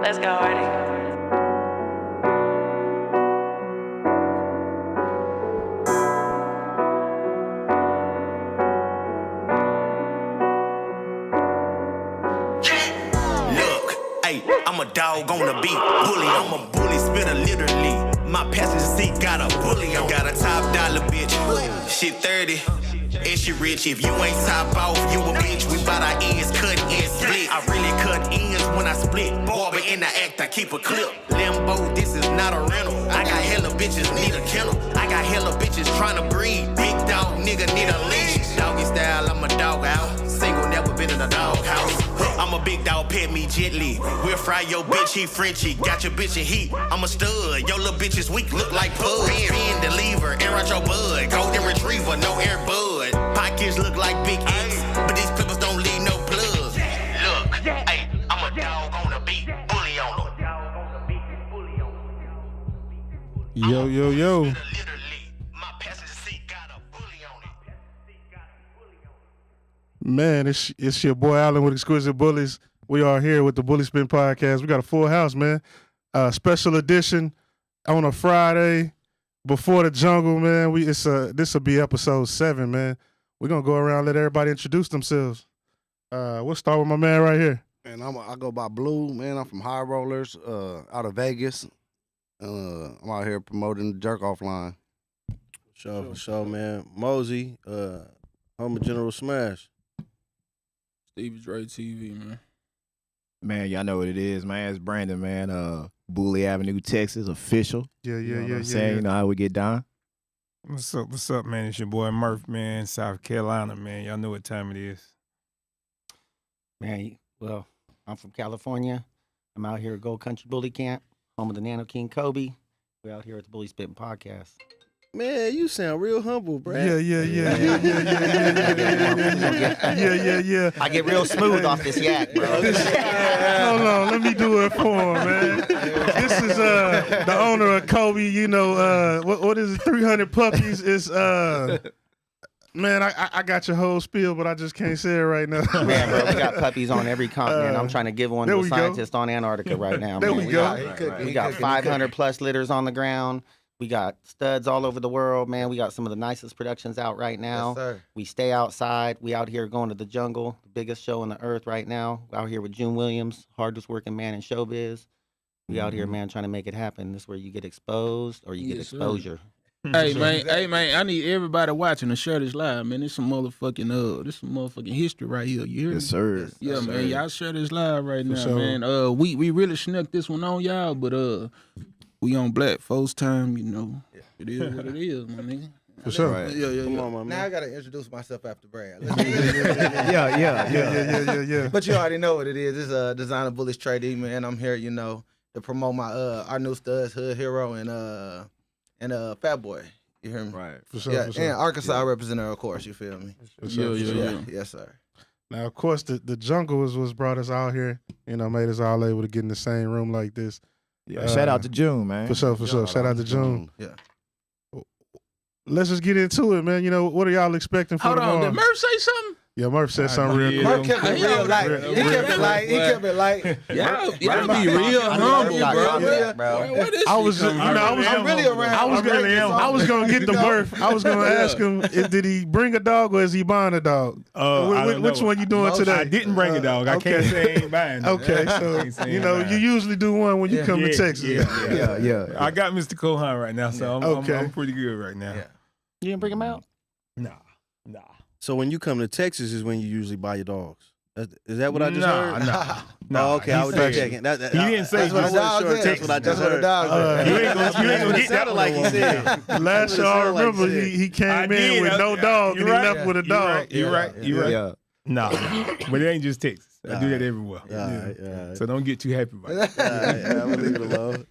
Let's go, Hardy. I'm a dog on the beat, bully. I'm a bully, spitter literally. My passenger seat got a bully on. Got a top dollar bitch. She 30, and she rich. If you ain't top off, you a bitch. We bout our ends, cut and split. I really cut ends when I split. Barber in the act, I keep a clip. Limbo, this is not a rental. I got hella bitches, need a kennel. I got hella bitches trying to breed. Big dog, nigga, need a leash. Doggy style, I'm a dog out. Single, never been in a doghouse. I'm a big dog, pet me gently. We'll fry your bitch, he Frenchy. Got your bitch in heat, I'm a stud. Your little bitch is weak, look like pud. Spin the lever, air out your bud. Golden retriever, no air bud. Pockets look like big X, but these clippers don't leave no plug. Look, hey, I'm a dog on the beat, bully on them. Yo, yo, yo. Man, it's your boy Allen with Exquisite Bullies. We are here with the Bully Spin Podcast. We got a full house, man. Special edition on a Friday before the jungle, man. This will be episode 7, man. We're gonna go around and let everybody introduce themselves. We'll start with my man right here. And I go by Blue, man. I'm from High Rollers, out of Vegas. I'm out here promoting the jerk off line. For sure, man. Mosey, home of General Smash. Stevie Dre TV, man. Man, y'all know what it is, man. It's Brandon, man. Bully Avenue, Texas, official. Yeah. You know what I'm saying? You know how we get down? What's up, man? It's your boy Murph, man, South Carolina, man. Y'all know what time it is. Man, well, I'm from California. I'm out here at Gold Country Bully Camp, home of the Nano King Kobe. We're out here at the Bully Spittin' Podcast. Man, you sound real humble, Brad. Yeah. I get real smooth off this yak, bro. Hold on, let me do it for him, man. This is the owner of Kobe. You know, what is it? 300 puppies. It's man, I got your whole spiel, but I just can't say it right now. Man, bro, we got puppies on every continent. I'm trying to give one to a scientist on Antarctica right now. There man. we go. We got 500 plus litters on the ground. We got studs all over the world, man. We got some of the nicest productions out right now. Yes, sir. We stay outside. We out here going to the jungle, the biggest show on the earth right now. We're out here with June Williams, hardest working man in showbiz. We out here, man, trying to make it happen. This is where you get exposed or you get exposure. Hey man, I need everybody watching to share this live, man. This some motherfucking history right here. You hear me? Yes, sir. Yeah, Yes, man. sir. Y'all share this live right now, sure. man. We really snuck this one on y'all, but we on Black Folks time, you know. Yeah. It is what it is, my nigga. For sure. Right. Yeah. Come on, my Now man. I gotta introduce myself after Brad. Yeah. But you already know what it is. This is Designer Bullies Trading, man. I'm here, to promote my our new studs, Hood Hero and Fat Boy. You hear me? Right. For sure. Yeah, for sure. and Arkansas representative, of course. You feel me? For sure. Yeah. Yes, sir. Now, of course, the jungle was brought us out here. You know, made us all able to get in the same room like this. Yeah, shout out to June, man. For sure. Shout out to June. Yeah. Let's just get into it, man. You know, what are y'all expecting for Hold on, tomorrow? did Murph say something? Yeah, Murph said something real quick. Mark kept it real light. He kept it light. Y'all be real humble, bro. Where this I was, shit you come know, from? I'm really around. I was gonna get the Murph. I was gonna ask him, did he bring a dog or is he buying a dog? Which one you doing today? I didn't bring a dog. I can't say I ain't buying it. Okay, so you usually do one when you come to Texas. Yeah. I got Mr. Cohan right now, so I'm pretty good right now. Yeah. You didn't bring him out? Nah. So when you come to Texas is when you usually buy your dogs. Is that what I just heard? Nah. Oh, okay, I was just checking. He didn't say That's what you a dog is. That's what I just heard. You ain't gonna It sounded like he said. Last show I remember he came in with no dog and he left with a dog. You're right. Yeah. Nah, but it ain't just Texas. I do that everywhere. All right. So don't get too happy about it. I'm gonna leave it alone.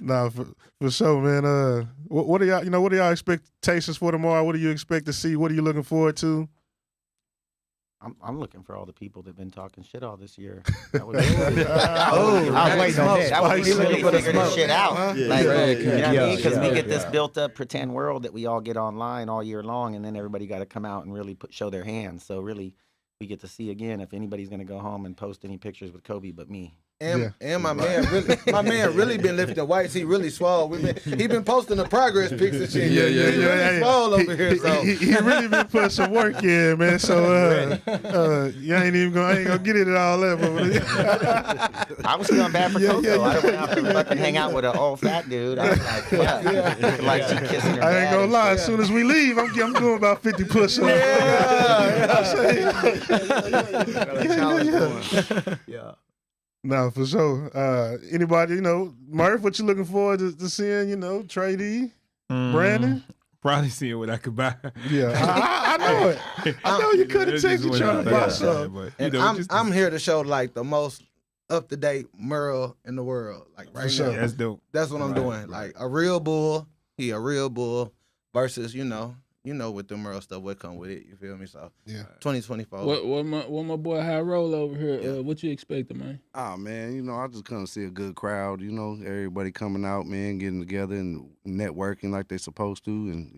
Nah, for sure, man. What are y'all? What are y'all expectations for tomorrow? What do you expect to see? What are you looking forward to? I'm looking for all the people that've been talking shit all this year. That was I was waiting on that. That was really figure this shit out. Yeah. Like, Yeah. you know what I mean? Because we Yeah. get this built up pretend world that we all get online all year long, and then everybody got to come out and really show their hands. So really, we get to see again if anybody's going to go home and post any pictures with Kobe but me. And my man really been lifting weights. He really swole. He been posting the progress pics and shit. He really swole over here. So He really been putting some work in, man. So you ain't gonna get it all that. I was feeling bad for Coco. I went out to fucking hang out with an old fat dude. I was like, fuck. Like she kissing her I ain't dad gonna and lie. shit. As soon as we leave, I'm doing about 50 push-ups. Yeah. No, for sure. Anybody, Murph, what you looking forward to seeing, Trey D, Brandon? Probably seeing what I could buy. Yeah, I know it. I know you couldn't that's take just you what trying I to buy thought, something. but, And I'm here to show like the most up-to-date Merle in the world. Like right sure. now. that's dope. That's what I'm doing. Like a real bull, he a real bull versus, with the Merle stuff, what come with it. You feel me? So Yeah. 2024. What my boy High Roll over here? What you expecting, man? Oh man, I just come to see a good crowd. Everybody coming out, man, getting together and networking like they supposed to, and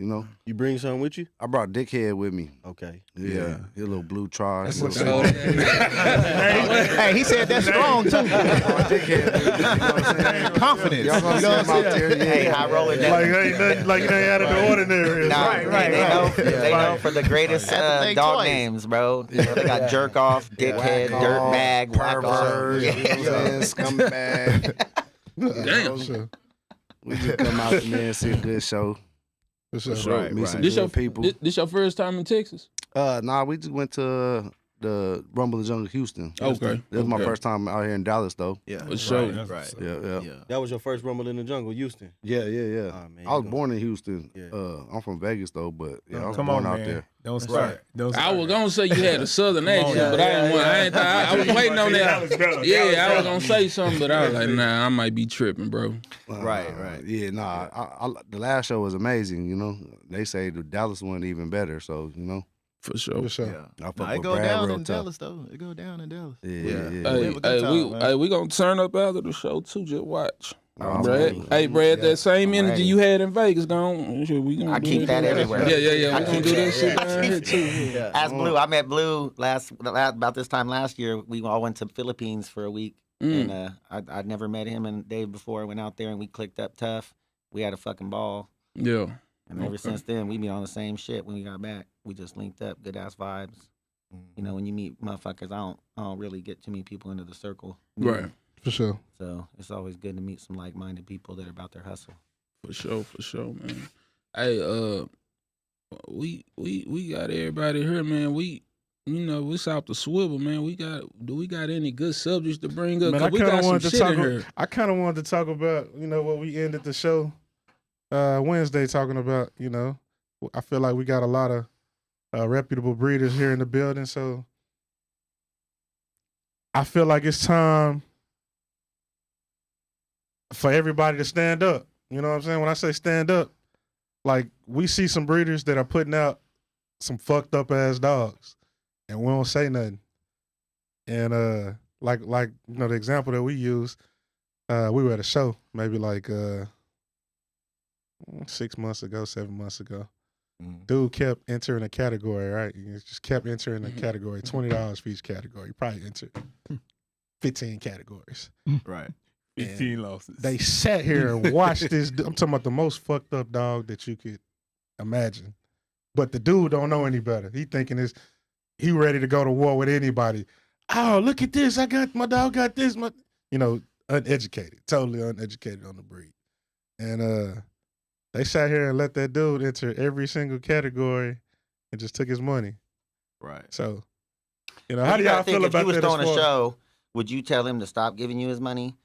You bring something with you? I brought Dickhead with me. Okay. Yeah, he a little blue try. That's little what's up. Hey, he said that's strong too. Dickhead with me, you know what I'm saying? Confidence. Y'all gonna see him out there. Yeah. Hey, High Roller. Like it ain't out of the ordinary. They know for the greatest Had to think dog twice. names, bro. They got jerk off, dickhead, dirt bag, whack off. pervert, you know what I'm saying? Scumbag. Damn. Sure. We just come out there, man, see a good show. For sure. Right, Meet some This good your people. This your first time in Texas? Nah, we just went to the Rumble of the Jungle Houston. Okay. That was my Okay. first time out here in Dallas, though. Yeah. For sure. That's Right. what's up. Yeah. That was your first Rumble in the Jungle, Houston. Yeah. Oh, man, I was you born in Houston. Yeah. I'm from Vegas though, but I was Come born on, out man. there. Don't start. Don't I start. was gonna say you had a southern accent, on, but I was waiting on that. Yeah, I was gonna say something, but I was like, nah, I might be tripping, bro. Right. Yeah, nah. I, the last show was amazing. They say the Dallas one even better. So For sure. For sure. Yeah. I fuck Nah, it with go Brad down real in tough. Dallas though. It go down in Dallas. Yeah. We have a good Hey, time, man. we gonna turn up after the show too. Just watch. Oh, Brad, man. hey Brad, that same I'm energy ready. you had in Vegas, we gonna I do keep that everywhere. Yeah. I We gonna keep do that that, shit yeah. down here too. As Blue, I met Blue about this time last year. We all went to Philippines for a week, and I'd never met him. And the day before, I went out there and we clicked up tough. We had a fucking ball, Yeah. and ever since then, we been on the same shit. When we got back, we just linked up, good ass vibes. When you meet motherfuckers, I don't really get too many people into the circle. Right. For sure. So it's always good to meet some like-minded people that are about their hustle. For sure, man. Hey, we got everybody here, man. It's out the swivel, man. Do we got any good subjects to bring up? Man, 'Cause we got some shit in here. I kind of wanted to talk about, what we ended the show Wednesday talking about, I feel like we got a lot of reputable breeders here in the building, so I feel like it's time for everybody to stand up. You know what I'm saying? When I say stand up, like we see some breeders that are putting out some fucked up ass dogs, and we don't say nothing. And like the example that we use, we were at a show maybe like 6 months ago, 7 months ago. Dude kept entering a category, right? He just kept entering a category, $20 for each category. He probably entered 15 categories. Right. 15 losses. They sat here and watched this. I'm talking about the most fucked up dog that you could imagine. But the dude don't know any better. He thinking he ready to go to war with anybody. Oh, look at this. My dog got this. Uneducated, totally uneducated on the breed. And they sat here and let that dude enter every single category and just took his money. Right. So, how do y'all feel about that? If you was throwing a show, would you tell him to stop giving you his money?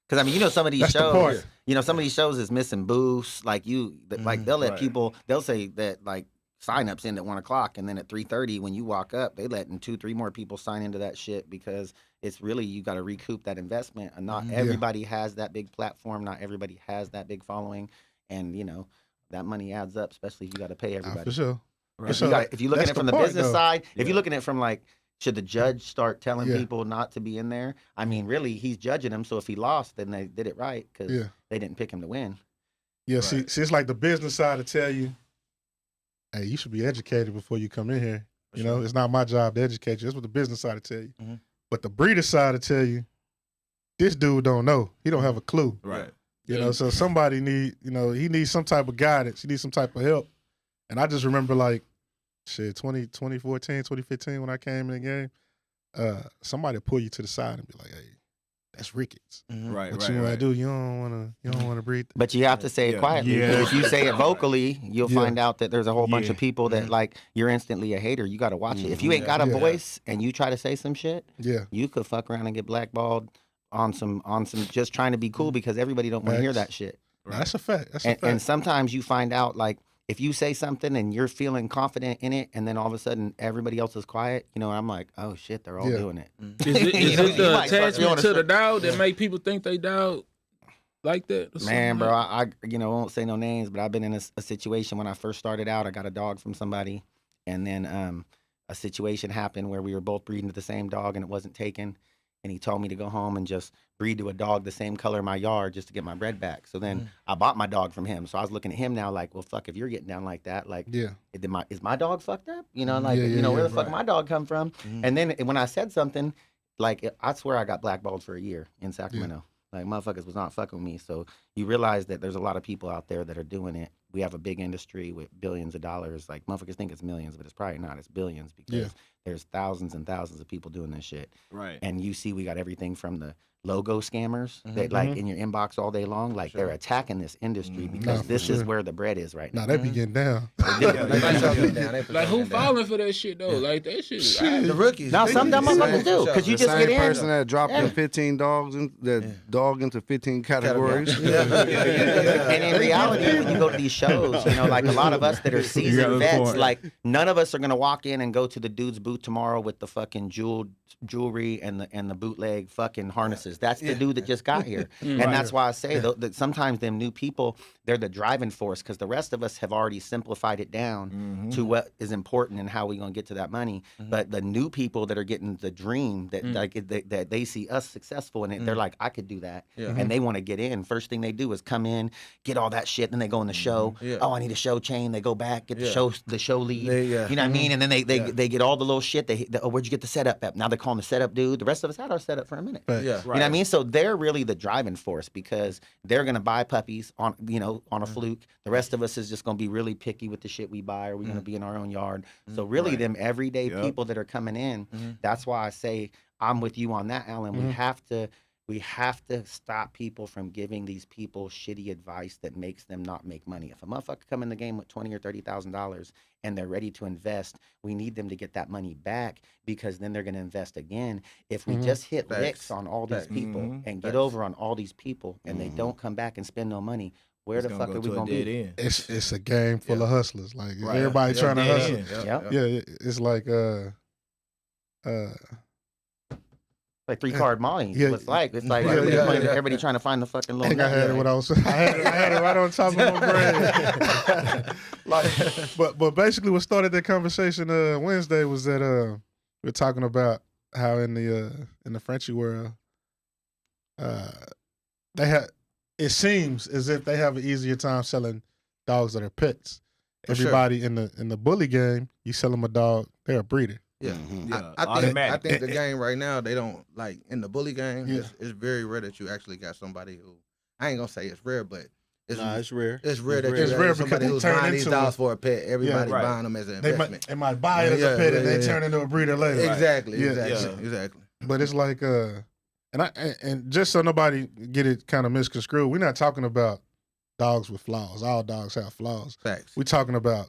Because some of these That's the shows, part. some of these shows is missing booths. Like they'll let people. They'll say that like signups in at 1:00, and then at 3:30 when you walk up, they letting 2-3 more people sign into that shit because it's really you got to recoup that investment, and not everybody has that big platform. Not everybody has that big following, and that money adds up, especially if you got to pay everybody. For sure. Right. If you look at it from the business side, if you're looking at it from like, should the judge start telling people not to be in there? I mean, really, he's judging them. So if he lost, then they did it right because they didn't pick him to win. Yeah, see, it's like the business side to tell you, hey, you should be educated before you come in here. It's not my job to educate you. That's what the business side to tell you. But the breeder side to tell you, this dude don't know. He don't have a clue. Right. You know, so somebody he needs some type of guidance. He needs some type of help. And I just remember like, 2014, 2015 when I came in the game, somebody pull you to the side and be like, hey, that's rickets. Right. What you want to do? You don't want to breathe. But you have to say it quietly. Yeah. Because if you say it vocally, you'll find out that there's a whole bunch of people that like you're instantly a hater. You got to watch it. If you ain't got a voice and you try to say some shit, you could fuck around and get blackballed on some just trying to be cool because everybody don't want to hear that shit. Right. That's a fact. And sometimes you find out like if you say something and you're feeling confident in it, and then all of a sudden everybody else is quiet, I'm like, oh shit, they're all doing it. Is it the attachment to the dog that make people think they dog like that? Man, bro, I won't say no names, but I've been in a situation when I first started out. I got a dog from somebody, and then a situation happened where we were both breeding to the same dog, and it wasn't taken. And he told me to go home and just breed to a dog the same color in my yard just to get my bread back. So then I bought my dog from him. So I was looking at him now like, well, fuck, if you're getting down like that, like, is my dog fucked up? Where the fuck my dog come from? And then when I said something, like, I swear I got blackballed for a year in Sacramento. Like, motherfuckers was not fucking with me. So you realize that there's a lot of people out there that are doing it. We have a big industry with billions of dollars. Like, motherfuckers think it's millions, but it's probably not. It's billions because there's thousands and thousands of people doing this shit. Right. And you see we got everything from the logo scammers that, like, in your inbox all day long. Like, they're attacking this industry because this is where the bread is right now. Nah, they be getting down. Like, who falling for that shit, though? Like, that shit. The rookies. Now, some dumb motherfuckers do because you just get in. The person that dropped the 15 dogs, dog into 15 categories. And in reality, when you go to these shows, like a lot of us that are seasoned vets, like none of us are gonna walk in and go to the dude's booth tomorrow with the fucking jewelry and the bootleg fucking harnesses. That's the dude that just got here, and that's why I say that sometimes them new people, they're the driving force because the rest of us have already simplified it down to what is important and how we gonna get to that money. But the new people that are getting the dream that that they see us successful and they're like, I could do that, and they want to get in. First thing they do is come in, get all that shit, then they go in the show. Oh, I need a show chain. They go back, get the show lead. You know what I mean? And then they get all the little shit. Oh, where'd you get the setup at? Now they're calling the setup dude. The rest of us had our setup for a minute. You know what I mean? So they're really the driving force because they're gonna buy puppies on a fluke. The rest of us is just gonna be really picky with the shit we buy, or we're gonna be in our own yard. So really, them everyday people that are coming in. That's why I say I'm with you on that, Alan. We have to stop people from giving these people shitty advice that makes them not make money. If a motherfucker come in the game with $20,000 or $30,000 and they're ready to invest, we need them to get that money back because then they're going to invest again. If we just hit licks on all these people and get over on all these people and they don't come back and spend no money, where the fuck are we going to be? It's a game full of hustlers. Like everybody trying to hustle. It's like like 3-card money. It's like everybody trying to find the fucking little. I had it when I was. I had it right on top of my brain. but basically, what started that conversation Wednesday was that we're talking about how in the Frenchie world, they have. It seems as if they have an easier time selling dogs that are pets. Everybody in the bully game, you sell them a dog, they're a breeder. I think the game right now, they don't like in the bully game. It's very rare that you actually got somebody who I ain't gonna say it's rare, but it's rare. It's rare that you got somebody who's buying these dogs for a pet. Everybody buying them as an investment. They might buy it as a pet and they turn into a breeder later. Exactly. But it's like and just so nobody get it kind of misconstrued, we're not talking about dogs with flaws. All dogs have flaws. Facts. We're talking about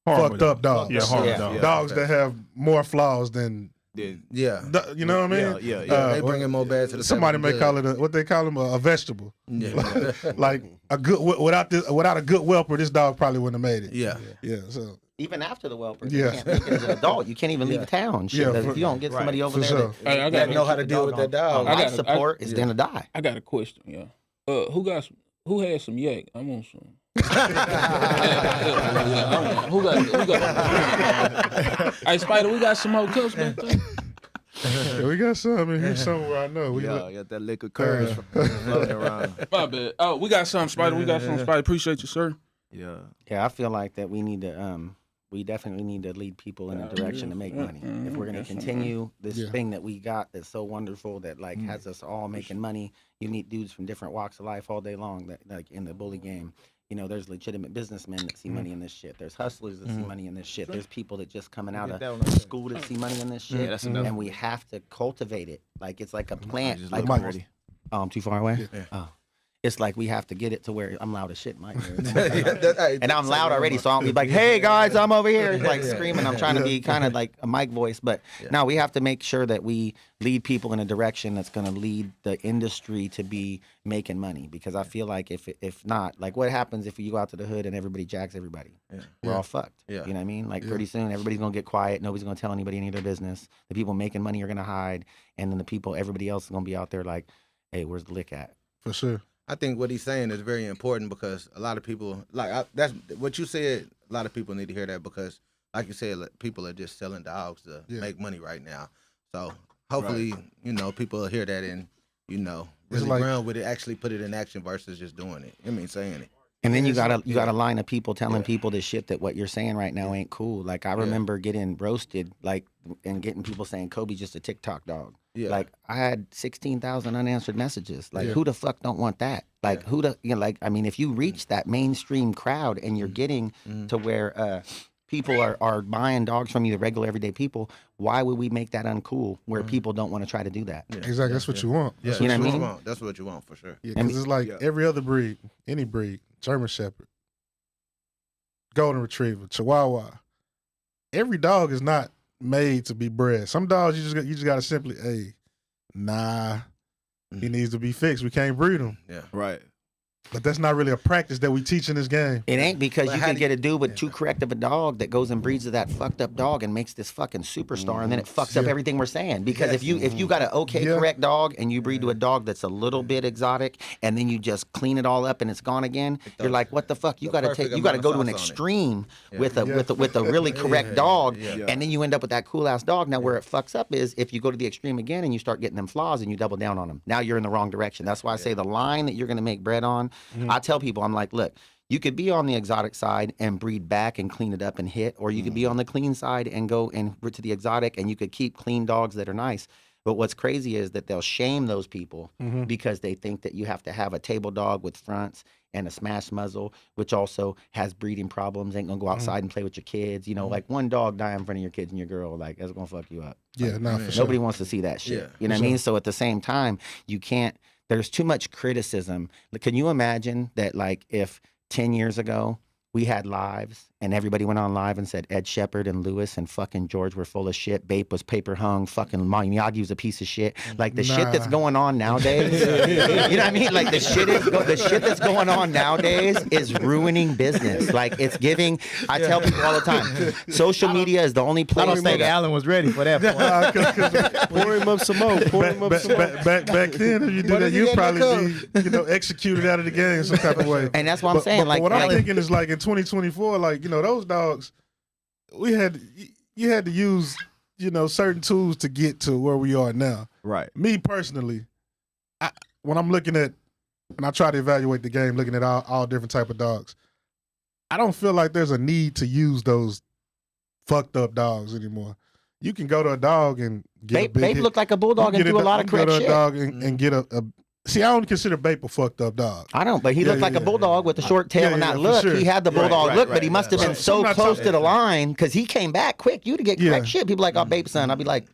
fucked up dogs. Dogs that have more flaws than. You know what I mean? They bring in more bad to the. Somebody may call it what they call them a vegetable. Like a good without a good whelper, this dog probably wouldn't have made it. So even after the whelper, you can't make it as an adult. You can't even leave town. If you don't get somebody over there that know how to deal with that dog, life support is gonna die. I got a question. Who had some yak? I want some. Who got? Hey, Spider, we got some more cups back there. We got some in here somewhere. I know. We got that liquor courage floating around. My bad. Oh, we got some, Spider. We got some, Spider. Appreciate you, sir. Yeah, I feel like that we need to we definitely need to lead people in a direction to make money. If we're going to continue this thing that we got that's so wonderful that like has us all making money, you meet dudes from different walks of life all day long that like in the bully game. You know, there's legitimate businessmen that see money in this shit. There's hustlers that see money in this shit. There's people that just coming out of school that see money in this shit. And we have to cultivate it. Like it's like a plant. Like I'm too far away? Yeah. Oh. It's like we have to get it to where I'm loud as shit, Mike. And I'm loud already, so I'll be like, "Hey guys, I'm over here," like screaming. I'm trying to be kind of like a mic voice, but now we have to make sure that we lead people in a direction that's going to lead the industry to be making money. Because I feel like if not, like what happens if you go out to the hood and everybody jacks everybody? We're all fucked. You know what I mean? Like pretty soon, everybody's gonna get quiet. Nobody's gonna tell anybody any of their business. The people making money are gonna hide, and then the people, everybody else is gonna be out there like, "Hey, where's the lick at?" For sure. I think what he's saying is very important because a lot of people, that's what you said. A lot of people need to hear that because, like you said, people are just selling dogs to make money right now. So hopefully, you know, people will hear that and, you know, really run with it, actually put it in action versus just doing it. I mean, saying it. And then you got a line of people telling people this shit that what you're saying right now ain't cool. Like I remember getting roasted, like, and getting people saying Kobe's just a TikTok dog. Like I had 16,000 unanswered messages. Like who the fuck don't want that? Like who the, you know, like, I mean, if you reach that mainstream crowd and you're getting to where people are buying dogs from you, the regular everyday people, why would we make that uncool where people don't want to try to do that? Exactly. That's what you want. That's you know what what I mean? That's what you want for sure. Yeah, because it's like every other breed, any breed, German Shepherd, Golden Retriever, Chihuahua. Every dog is not made to be bred. Some dogs you just got to simply, hey, nah, he needs to be fixed. We can't breed him. Yeah, right. But that's not really a practice that we teach in this game. It ain't, because you can get a dude with too correct of a dog that goes and breeds to that fucked up dog and makes this fucking superstar, and then it fucks up everything we're saying. Because if you got an correct dog and you breed to a dog that's a little bit exotic, and then you just clean it all up and it's gone again, you're like, what the fuck? You got to go to an extreme with a really correct dog, and then you end up with that cool ass dog. Now where it fucks up is if you go to the extreme again and you start getting them flaws and you double down on them. Now you're in the wrong direction. That's why I say the line that you're going to make bread on. I tell people, I'm like, look, you could be on the exotic side and breed back and clean it up and hit, or you could be on the clean side and go and to the exotic, and you could keep clean dogs that are nice. But what's crazy is that they'll shame those people because they think that you have to have a table dog with fronts and a smashed muzzle, which also has breeding problems, ain't gonna go outside and play with your kids. You know, like one dog die in front of your kids and your girl, like that's gonna fuck you up. Yeah, like, no, for sure. Nobody wants to see that shit. You know what I mean? So at the same time, you can't, there's too much criticism. Can you imagine that, like, if 10 years ago we had lives and everybody went on live and said Ed Shepherd and Lewis and fucking George were full of shit, Bape was paper hung, fucking Miyagi was a piece of shit. Like the shit that's going on nowadays, you know what I mean? Like the shit that's going on nowadays is ruining business. Like it's giving, I tell people all the time, social media is the only place. I don't think Alan was ready for that. Pour him up some more. Pour him up some more. Back then, if you do that, you'd probably be, executed out of the game some type of way. And that's what I'm saying. But what I'm thinking is, like, in 2024, like, those dogs, you had to use, certain tools to get to where we are now. Right. Me personally, when I'm looking at, and I try to evaluate the game, looking at all different type of dogs, I don't feel like there's a need to use those fucked up dogs anymore. You can go to a dog and get a big Bape looked like a bulldog and do a lot of correct shit. Go to a dog and get a see, I don't consider Bape a fucked up dog. I don't, but he looked like a bulldog with a short tail and that look. Sure. He had the bulldog look, but he must have been so close to the line because he came back quick. You to get correct shit. People like, oh, Bape son. I'd be like,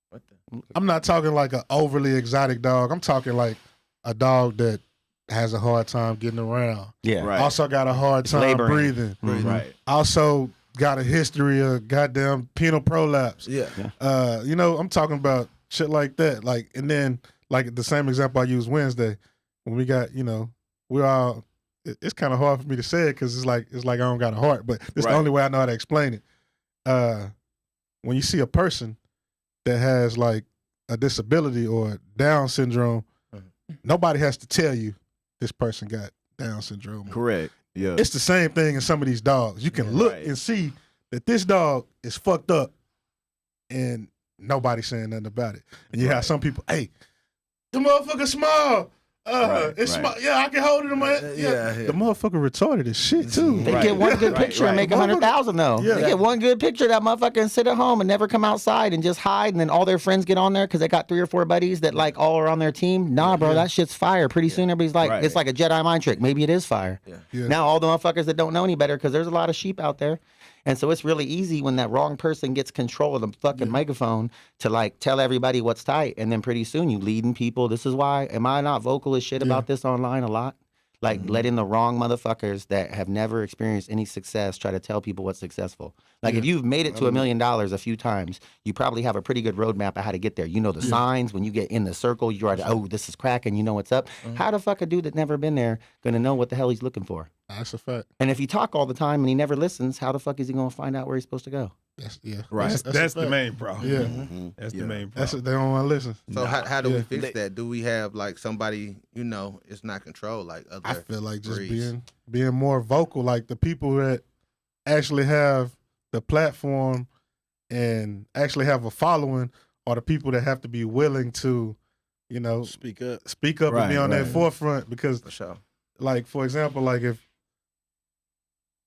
what the? I'm not talking like an overly exotic dog. I'm talking like a dog that has a hard time getting around. Yeah. Right. Also got a hard time breathing. Right. Also got a history of goddamn penile prolapse. Yeah. I'm talking about shit like that. Like, and then, like the same example I used Wednesday, when we got, we're all, it's kind of hard for me to say it because it's like I don't got a heart, but it's the only way I know how to explain it. When you see a person that has like a disability or Down syndrome, nobody has to tell you this person got Down syndrome. Correct. Yeah. It's the same thing in some of these dogs. You can look and see that this dog is fucked up and nobody's saying nothing about it. And you have some people, hey, the motherfucker small. I can hold it in my head. Yeah. The motherfucker retarded as shit too. They get one good picture and make 100,000 though. Yeah. They get one good picture of that motherfucker and sit at home and never come outside and just hide, and then all their friends get on there because they got 3 or 4 buddies that like all are on their team. Nah, bro, that shit's fire. Pretty soon everybody's like, it's like a Jedi mind trick. Maybe it is fire. Yeah. Now all the motherfuckers that don't know any better, because there's a lot of sheep out there. And so it's really easy when that wrong person gets control of the fucking microphone to like tell everybody what's tight. And then pretty soon you leading people. This is why, am I not vocal as shit about this online a lot? Like letting the wrong motherfuckers that have never experienced any success try to tell people what's successful. Like if you've made it to $1 million a few times, you probably have a pretty good roadmap of how to get there. You know the signs. When you get in the circle, you're like, oh, this is cracking. You know what's up. How the fuck a dude that never been there gonna know what the hell he's looking for? That's a fact. And if you talk all the time and he never listens, how the fuck is he gonna find out where he's supposed to go? That's the main problem. Yeah, That's the main problem. They don't want to listen. So how do we fix that? Do we have like somebody, it's not controlled like other I feel like just breeds? being more vocal, like the people that actually have the platform and actually have a following are the people that have to be willing to, speak up and be on that forefront. Because, For sure. like, for example, like if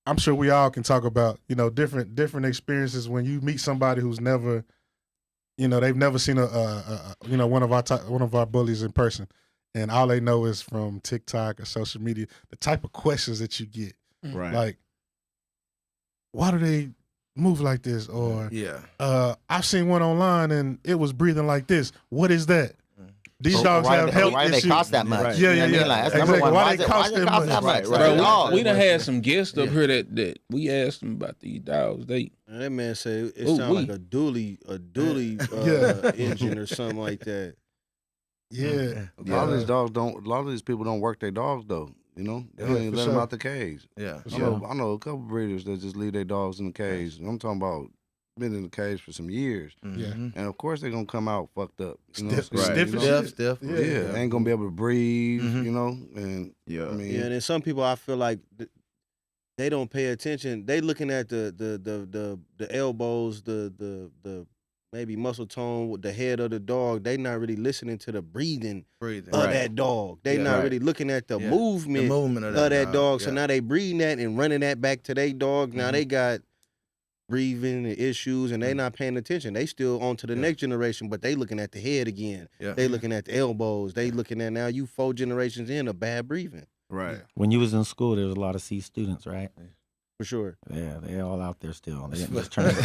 I'm sure we all can talk about, different experiences when you meet somebody who's never, they've never seen one of our bullies in person, and all they know is from TikTok or social media. The type of questions that you get, like, why do they move like this? Or I've seen one online and it was breathing like this. What is that? These dogs have health issues. Why do they cost that much? Right. Yeah. That's number one. Why they cost that much? Bro, we done had some guests up here that we asked them about these dogs. That man said it sounded like a dually engine or something like that. Yeah. A lot of these dogs don't. A lot of these people don't work their dogs though. They don't even let them out the cage. Yeah. I know a couple breeders that just leave their dogs in the cage. I'm talking about been in the cage for some years. Yeah. And of course they're gonna come out fucked up. Stiff. Yeah. Ain't gonna be able to breathe. And I mean, and then some people I feel like they don't pay attention. They looking at the elbows, the maybe muscle tone with the head of the dog. They not really listening to the breathing of that dog. They not really looking at the movement of that dog. So now they breathing that and running that back to their dog. Now they got breathing issues and they not paying attention. They still on to the next generation, but they looking at the head again. They looking at the elbows. They looking at now you 4 generations in of bad breathing. Right. When you was in school, there was a lot of C students, right? For sure. Yeah, they all out there still. They didn't just turn into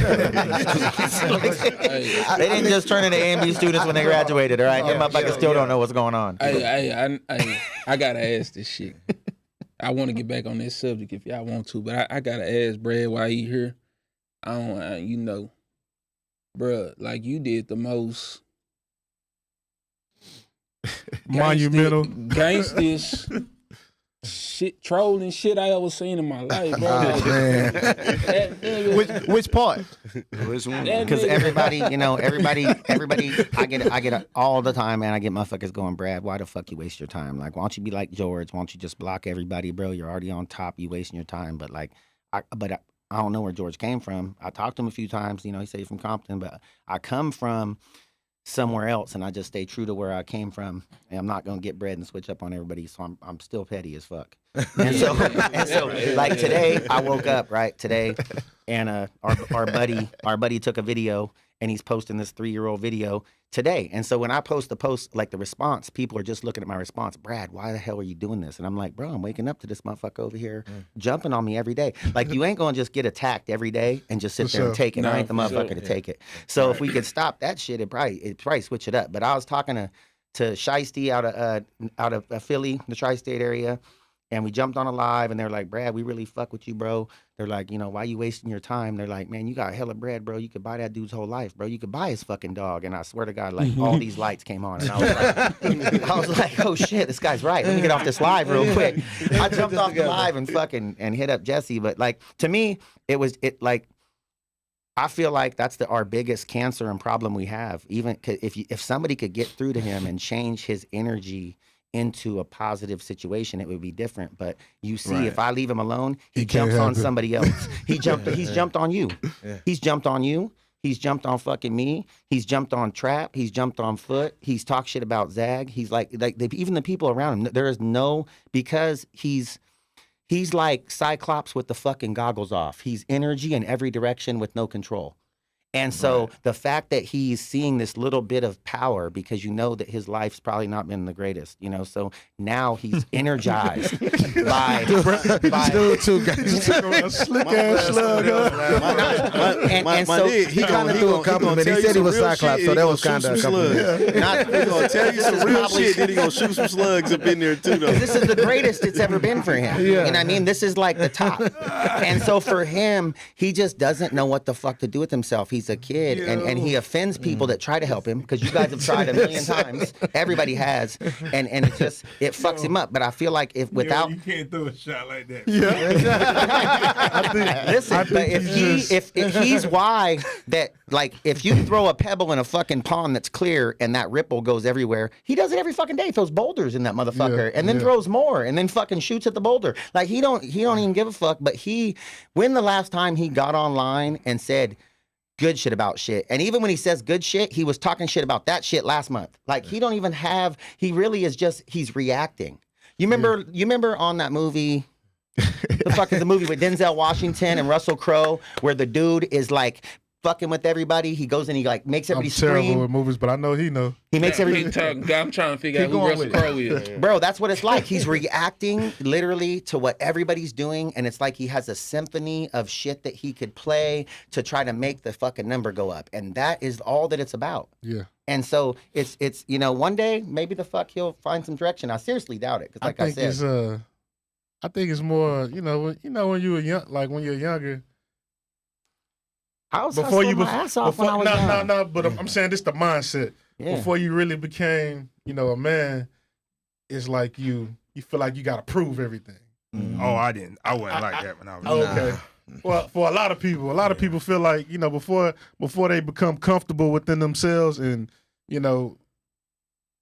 they didn't just turn into A&B students when they graduated, all right? Them motherfuckers still don't know what's going on. I gotta ask this shit. I want to get back on that subject if y'all want to, but I gotta ask Brad why he here. I don't, bruh, like you did the most monumental gangsters shit, trolling shit I ever seen in my life, bro. Which part? Which one? Because everybody, I get it all the time, man. I get motherfuckers going, Brad, why the fuck you waste your time? Like, why don't you be like George? Why don't you just block everybody, bro? You're already on top. You wasting your time. But like, I don't know where George came from. I talked to him a few times. He said he's from Compton, but I come from somewhere else, and I just stay true to where I came from. And I'm not gonna get bread and switch up on everybody. So I'm still petty as fuck. And so like today, I woke up today, and our buddy took a video, and he's posting this 3-year-old video today. And so when I post the post, like the response, people are just looking at my response. Brad, why the hell are you doing this? And I'm like, bro, I'm waking up to this motherfucker over here jumping on me every day. Like, you ain't gonna just get attacked every day and just sit there and take it. I ain't the motherfucker to take it. So if we could stop that shit, it'd probably switch it up. But I was talking to Shiesty out of Philly, the tri-state area. And we jumped on a live, and they're like, Brad, we really fuck with you, bro. They're like, why you wasting your time? They're like, man, you got hella bread, bro. You could buy that dude's whole life, bro. You could buy his fucking dog. And I swear to God, like, all these lights came on. And I was like, oh, shit, this guy's right. Let me get off this live real quick. I jumped off the live and hit up Jesse. But, like, to me, I feel like that's our biggest cancer and problem we have. Even if somebody could get through to him and change his energy into a positive situation, it would be different. But you see, if I leave him alone, he jumps on somebody else. He's jumped on you. He's jumped on you. He's jumped on fucking me. He's jumped on Trap. He's jumped on Foot. He's talked shit about Zag. He's even the people around him. There is no, because he's like Cyclops with the fucking goggles off. He's energy in every direction with no control. And so the fact that he's seeing this little bit of power, because you know that his life's probably not been the greatest, you know, so now he's energized by two guys. A slick ass slug. He kind of threw a compliment. He said he was Cyclops, so that was kind of a compliment. He's gonna tell you some real shit, then he gonna shoot some slugs up in there too, though. This is the greatest it's ever been for him. Yeah. And I mean, this is like the top. And so for him, he just doesn't know what the fuck to do with himself. He's a kid, and he offends people that try to help him, because you guys have tried a million times. Everybody has, and it fucks him up. But I feel like if without, you can't throw a shot like that. if he's why that, like, if you throw a pebble in a fucking pond that's clear and that ripple goes everywhere, he does it every fucking day. He throws boulders in that motherfucker, and then throws more, and then fucking shoots at the boulder. Like he don't even give a fuck. But when the last time he got online and said good shit about shit, and even when he says good shit, he was talking shit about that shit last month. Like he don't even have. He really is just. He's reacting. You remember on that movie? The fuck is the movie with Denzel Washington and Russell Crowe, where the dude is like fucking with everybody? He goes and he like makes everybody scream. I'm terrible with movies, but I know he know. He makes everybody. I'm trying to figure out who Russell Crowe is. Bro, that's what it's like. He's reacting literally to what everybody's doing, and it's like he has a symphony of shit that he could play to try to make the fucking number go up, and that is all that it's about. Yeah. And so it's one day maybe the fuck he'll find some direction. I seriously doubt it, because like I said, I think it's more when you were young, like when you're younger. I was hustling my ass off when I was young. No, but I'm saying this the mindset. Yeah. Before you really became, a man, it's like you feel like you got to prove everything. Mm-hmm. Oh, I didn't. I wasn't like that when I was young. Okay. Well, for a lot of people, people feel like, before they become comfortable within themselves and,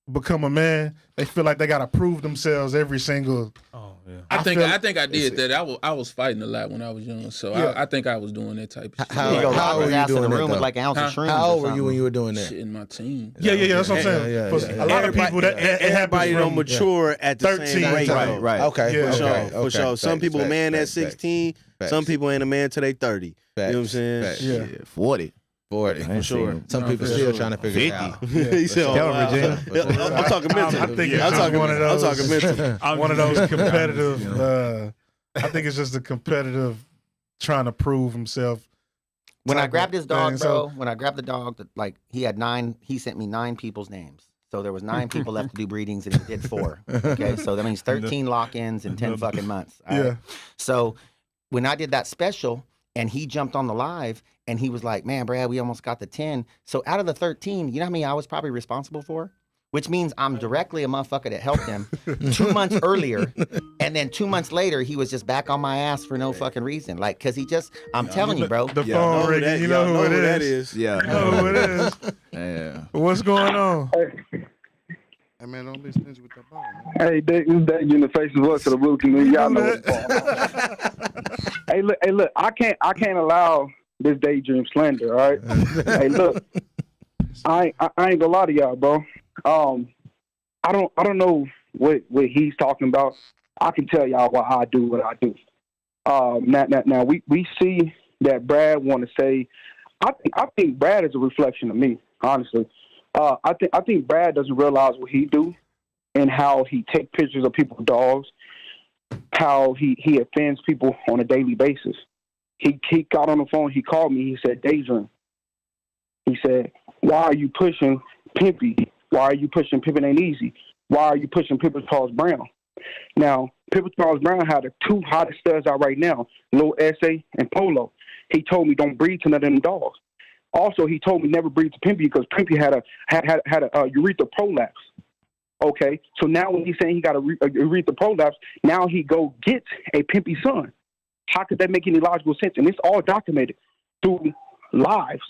become a man, they feel like they got to prove themselves every single. Oh yeah. I think I did that. I was fighting a lot when I was young, so yeah. I think I was doing that type of shit. How were you doing that? With like an ounce of shrooms. How old were you when you were doing that? Shit in my team. Yeah, that's what I'm saying. Yeah. A lot of people everybody don't mature at the 13, same rate. Right. Okay. For sure. Some people man at 16. Some people ain't a man till they 30. You know what I'm saying? Yeah. 40. For sure. Some people still trying to figure it out. He said, I'm talking mental. I think it's one of those. I'm talking mental. One of those competitive. I think it's just a competitive trying to prove himself. When I grabbed his dog, bro. When I grabbed the dog, like he had 9. He sent me 9 people's names. So there was 9 people left to do breedings, and he did 4. Okay, so that means 13 lock-ins in 10 fucking months. All right? So when I did that special, and he jumped on the live, and he was like, man, Brad, we almost got the 10. So out of the 13, you know how many I was probably responsible for? Which means I'm directly a motherfucker that helped him 2 months earlier. And then 2 months later, he was just back on my ass for no fucking reason. Like, because I'm telling you, bro. The phone ringing, you know who it is. Yeah. You know who it is. Yeah. What's going on? Hey, man, don't be stingy with that ball, man. Hey, this is Dave in the face of us to the rookie, man. Y'all know what's going on. Hey, look, I can't allow this daydream slander, all right? Hey, look, I ain't gonna lie to y'all, bro. I don't know what he's talking about. I can tell y'all why I do what I do. Now we see that Brad want to say. I think Brad is a reflection of me, honestly. I think Brad doesn't realize what he do and how he take pictures of people's dogs, how he offends people on a daily basis. He got on the phone. He called me. He said, Daydream. He said, why are you pushing Pimpy? Why are you pushing Pimpin' Ain't Easy? Why are you pushing Pippa Charles Brown? Now, Pippa Charles Brown had the 2 hottest studs out right now, Lil Essay and Polo. He told me don't breed to none of them dogs. Also, he told me never breed to Pimpy because Pimpy had a urethra prolapse. Okay, so now when he's saying he got a urethra prolapse, now he go get a Pimpy son. How could that make any logical sense? And it's all documented through lives.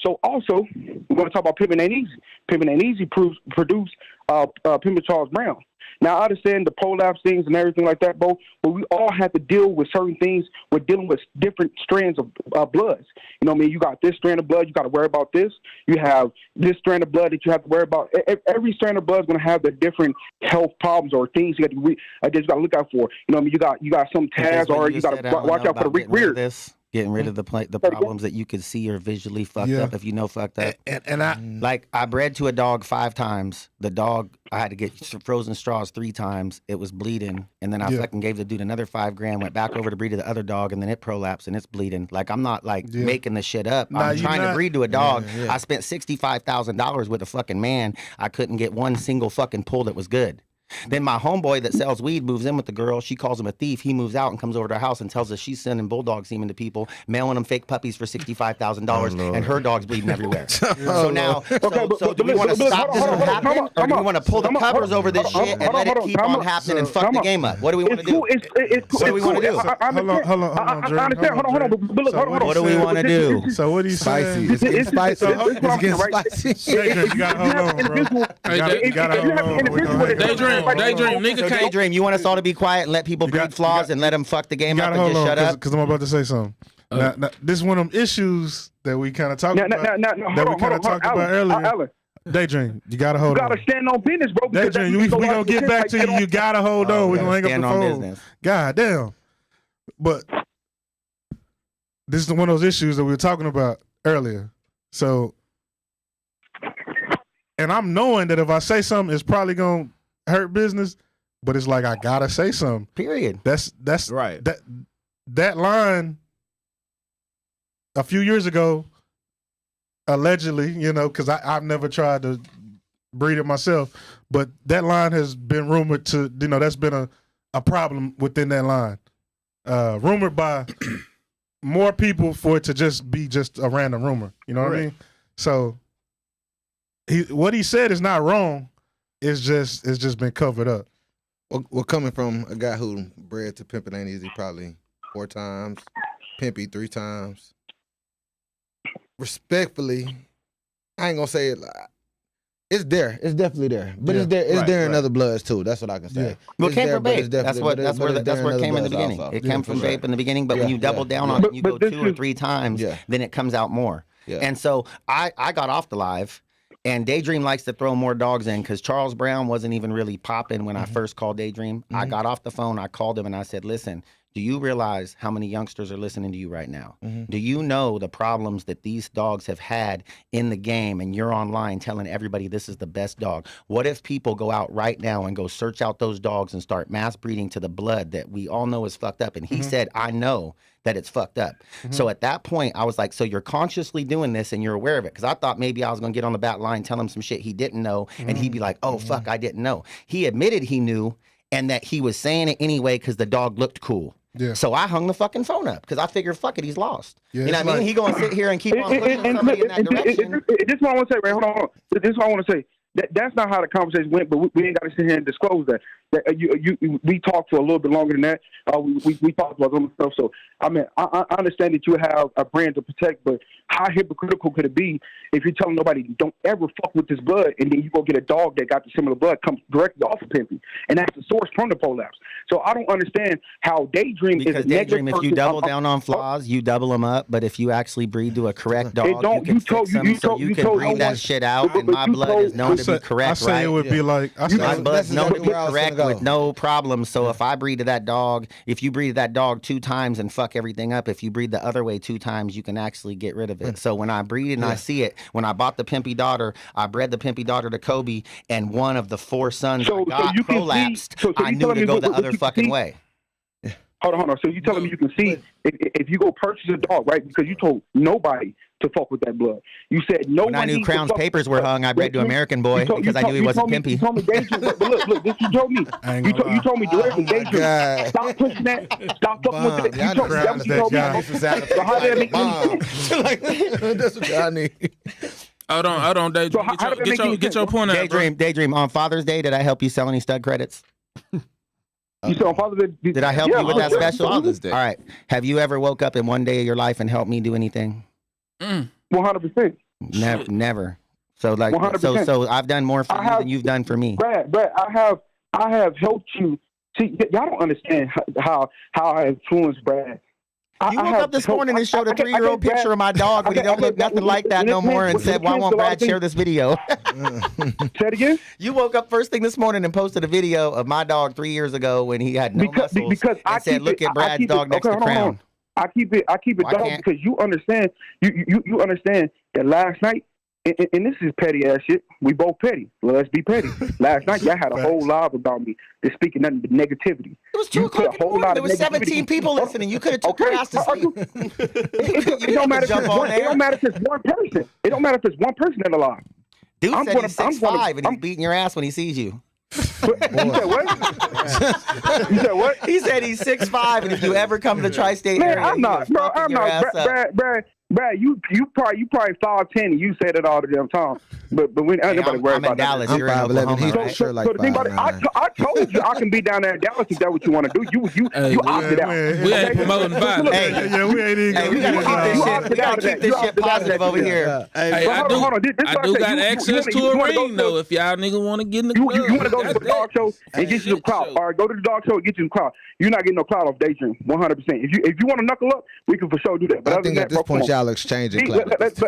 So also, we're going to talk about Pimpin' Ain't Easy. Pimpin' Ain't Easy produced Pimpin' Charles Brown. Now, I understand the prolapse things and everything like that, bro, but we all have to deal with certain things. We're dealing with different strands of bloods. You know what I mean? You got this strand of blood, you got to worry about this. You have this strand of blood that you have to worry about. Every strand of blood is going to have their different health problems or things you got to look out for. You know what I mean? You got some tabs, or you got to watch out for the rear. Getting rid of the problems that you could see or visually fucked up if you know fucked up. And I bred to a dog 5 times. The dog, I had to get frozen straws 3 times. It was bleeding. And then I fucking gave the dude another $5,000, went back over to breed to the other dog, and then it prolapsed and it's bleeding. Like, I'm not making the shit up. I'm trying to breed to a dog. I spent $65,000 with a fucking man. I couldn't get one single fucking pull that was good. Then my homeboy that sells weed moves in with the girl. She calls him a thief. He moves out and comes over to our house and tells us she's sending bulldog semen to people, mailing them fake puppies for $65,000, and her dog's bleeding everywhere. So now, so do we want to stop this from happening, or do we want to pull the covers over this shit and let it keep on happening and fuck the game up? What do we want to do? What do we want to do? Hold on, What do we want to do? So what are you saying? It's getting spicy. It's getting spicy. You gotta hold on, bro. You gotta hold on. Daydream, nigga can't. Daydream, you want us all to be quiet and let people breed flaws and let them fuck the game up and just shut up? Because I'm about to say something. Now, this is one of them issues that we kind of talked about earlier. Daydream, you gotta hold on. You gotta stand on business, bro. Daydream, we gonna get back to you. You gotta hold on. We gonna hang up the phone. God damn. But this is one of those issues that we were talking about earlier. So, and I'm knowing that if I say something, it's probably gonna hurt business, but it's like I gotta say something. Period. That's right. That line a few years ago, allegedly, because I've never tried to breed it myself, but that line has been rumored to, that's been a problem within that line. Rumored by more people for it to just be just a random rumor. You know what I mean? So what he said is not wrong. It's just been covered up. Well, coming from a guy who bred to pimping ain't easy, probably 4 times, pimpy 3 times. Respectfully, I ain't gonna say it. It's there. It's definitely there. But it's there. It's there in other bloods too. That's what I can say. Yeah. Well, it came from vape. That's where it came in the beginning. Also. It came from vape in the beginning, but when you double down on it, you go 2 or 3 times, then it comes out more. Yeah. And so I got off the live. And Daydream likes to throw more dogs in because Charles Brown wasn't even really popping when I first called Daydream. I got off the phone, I called him, and I said, listen, do you realize how many youngsters are listening to you right now? Do you know the problems that these dogs have had in the game, and you're online telling everybody this is the best dog? What if people go out right now and go search out those dogs and start mass breeding to the blood that we all know is fucked up? And he said, I know that it's fucked up. So at that point, I was like, so you're consciously doing this and you're aware of it? Because I thought maybe I was going to get on the back line, tell him some shit he didn't know, and he'd be like, oh, fuck, I didn't know. He admitted he knew and that he was saying it anyway because the dog looked cool. Yeah. So I hung the fucking phone up because I figured, fuck it, he's lost. Yeah, you know what I mean? He going to sit here and keep on pushing somebody in that direction. This is what I want to say, right? Hold on. This is what I want to say. That's not how the conversation went, but we ain't got to sit here and disclose that. We talked for a little bit longer than that. We talked about some stuff. So I mean, I understand that you have a brand to protect, but how hypocritical could it be if you're telling nobody don't ever fuck with this blood, and then you go get a dog that got the similar blood comes directly off of Pimpy, and that's the source from the prolapse. So I don't understand how Daydream because is a Daydream. If you double down on flaws, you double them up. But if you actually breed to a correct dog, you can breed that shit out. And my blood is known to be correct. I say it would be like my blood's known to be correct with no problem. So if I breed to that dog, if you breed to that dog 2 times and fuck everything up, if you breed the other way 2 times, you can actually get rid of it. So when I breed and I see it, when I bought the Pimpy daughter, I bred the Pimpy daughter to Kobe, and one of the 4 sons I got prolapsed. I knew to go the other fucking way. Hold on. So you telling me you can see if you go purchase a dog, right? Because you told nobody to fuck with that blood. You said no. When I knew Crown's papers were hung, I bred to American Boy because I knew he wasn't Pimpy. You told me Daydream, but look, this you told me. You told me directly, Daydream. Stop pushing that. Stop fucking with that. You told me. So how did it make me? That's what I need. Hold on, Daydream. Get your point out. Daydream. On Father's Day, did I help you sell any stud credits? You said on Father's Day. Did I help you with that special? Father's Day. All right. Have you ever woke up in one day of your life and helped me do anything? 100%. Never. So like, 100%. so I've done more for you than you've done for me. Brad, I have I have helped you. See, y'all don't understand how I influenced Brad. You woke up this morning and showed a 3-year-old picture of my dog, but he don't look nothing like that no more, and said, "Why won't Brad share this video?" Say it again. You woke up first thing this morning and posted a video of my dog 3 years ago when he had no muscles, because and said, "Look at Brad's dog next to Crown." I keep it dog because you understand. You understand that last night. And this is petty ass shit. We both petty. Well, let's be petty. Last night, y'all had a whole live about me. They're speaking nothing but negativity. It was 2 o'clock in the morning. There was 17 people listening. You could have took your ass to sleep. It don't matter if it's one. It don't matter if it's one person. It don't matter if it's one person in the live. Dude said he's 6'5" and he's beating your ass when he sees you. You said what? You said what? He said he's 6'5", and if you ever come to the tri-state area, I'm not. Bro, I'm not. Brad, you probably 5'10", and you say that all the damn time. But when nobody worry about that. I'm in Dallas. You're in Oklahoma, He's right? sure like so the thing about it, I told you I can be down there in Dallas if that's what you want to do. You opted out. We ain't promoting violence. Yeah, we ain't even. We gotta keep this shit positive over here. Hey, I do got access to a ring though. If y'all niggas want to get in the club, you want to go to the dog show and get you some clout. All right, go to the dog show and get you some clout. You're not getting no clout off Daydream, 100%. If you want to knuckle up, we can for sure do that. But I think at this point y'all exchanging clout. Let's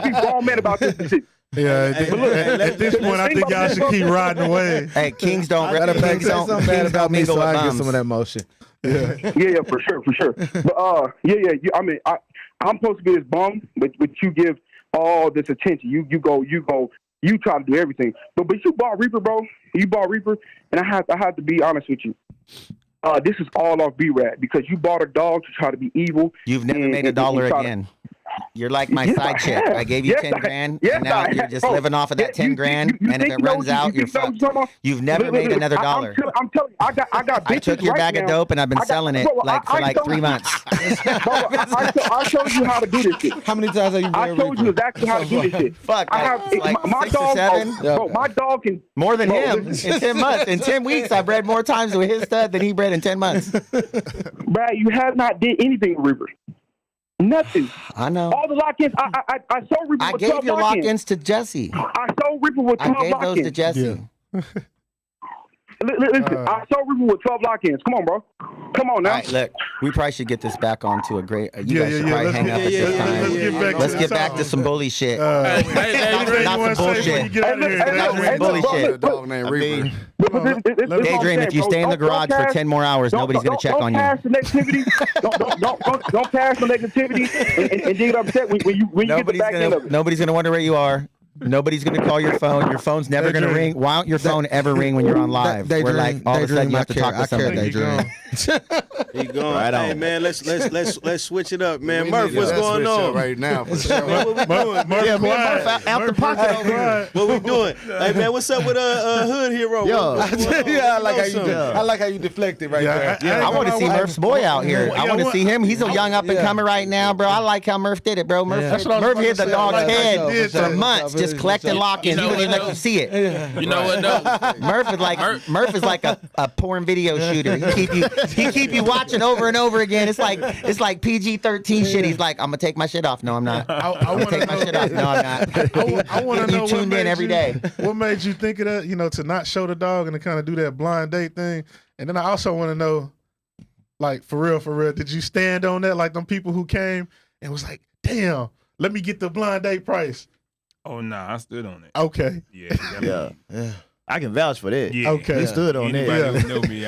be grown men about this shit. Yeah, at this point, I think y'all should keep riding away. Hey, Kings don't. Say something bad about me so I get some of that motion. Yeah, for sure. But I mean, I'm supposed to be this bum, but you give all this attention. You try to do everything. But you bought Reaper, bro. You bought Reaper, and I have to be honest with you. This is all off B-Rad because you bought a dog to try to be evil. You've never made a dollar again. You're like my side chick. I gave you 10 grand, and now you're just living off of that 10 grand. And if it runs out, you're fucked. You've never made another dollar. I'm telling you, I got. I took your bag of dope, and I've been selling it for 3 months. I showed you how to do this shit. How many times have you been I showed you exactly how to do this shit. Fuck, I have like my 6 or dog. 7. Bro, my dog can more than him in 10 months. In 10 weeks, I bred more times with his stud than he bred in 10 months. Brad, you have not did anything with Reaper. Nothing. I know. All the lock-ins. I sold Reaper with 12 lock-ins. I gave your lock-ins to Jesse. I sold Reaper with 12 lock-ins. I gave those to Jesse. Yeah. Listen, I sold Reaper with 12 lock-ins. Come on, bro. Come on now. All right, look, we probably should get this back onto a great. You guys should probably hang up at this time. Let's get back to some bully shit. Not some bullshit. Not some bully shit. Dog named Reaper. Daydream, if you stay in the garage for 10 more hours, nobody's going to check on you. Don't pass the negativity. Don't pass the negativity and get upset when you get the back end of it. Nobody's going to wonder where you are. Nobody's going to call your phone. Your phone's never going to ring. Why don't your phone ever ring when you're on live? Where like all of a sudden you have to talk to somebody. He gone. Right on. Hey man, let's switch it up, man. Murph, what's going on right now? For sure. What we doing? Murph out the pocket over here. What we doing? Hey man, what's up with Hood Hero? Yo, I like how you deflected right there. I want to see Murph's boy out here. I want to see him. He's a young up and coming right now, bro. I like how Murph did it, bro. Murph hit the dog's head for months, just collecting lock-ins. He wouldn't even let you see it. You know what though? Murph is like a porn video shooter. He keep you watching over and over again. It's like PG-13 shit. He's like, I'm gonna take my shit off. No, I'm not. I'm gonna take my shit off. No, I'm not. I want to know you tuned in every day. What made you think of that? You know, to not show the dog and to kind of do that blind date thing. And then I also want to know, like, for real, did you stand on that? Like them people who came and was like, damn, let me get the blind date price. Oh nah, I stood on it. Okay. Yeah. I can vouch for that. Yeah. Okay. He stood on that. Anybody who know me,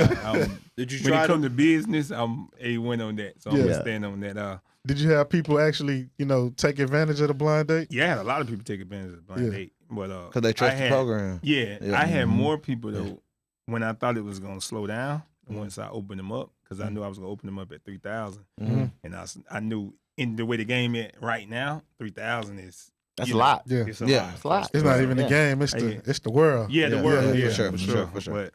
did you when try it come to business, I'm A1 on that. So I'm gonna stand on that. Did you have people actually, take advantage of the blind date? Yeah, I had a lot of people take advantage of the blind date. But because they trust the program. Yeah, I had more people though when I thought it was gonna slow down. Once I opened them up, because I knew I was gonna open them up at 3,000, and I knew in the way the game is right now, 3,000 is. That's a lot. Yeah, it's a lot. It's not even the game. It's the world. Yeah, the world. Yeah, for sure. But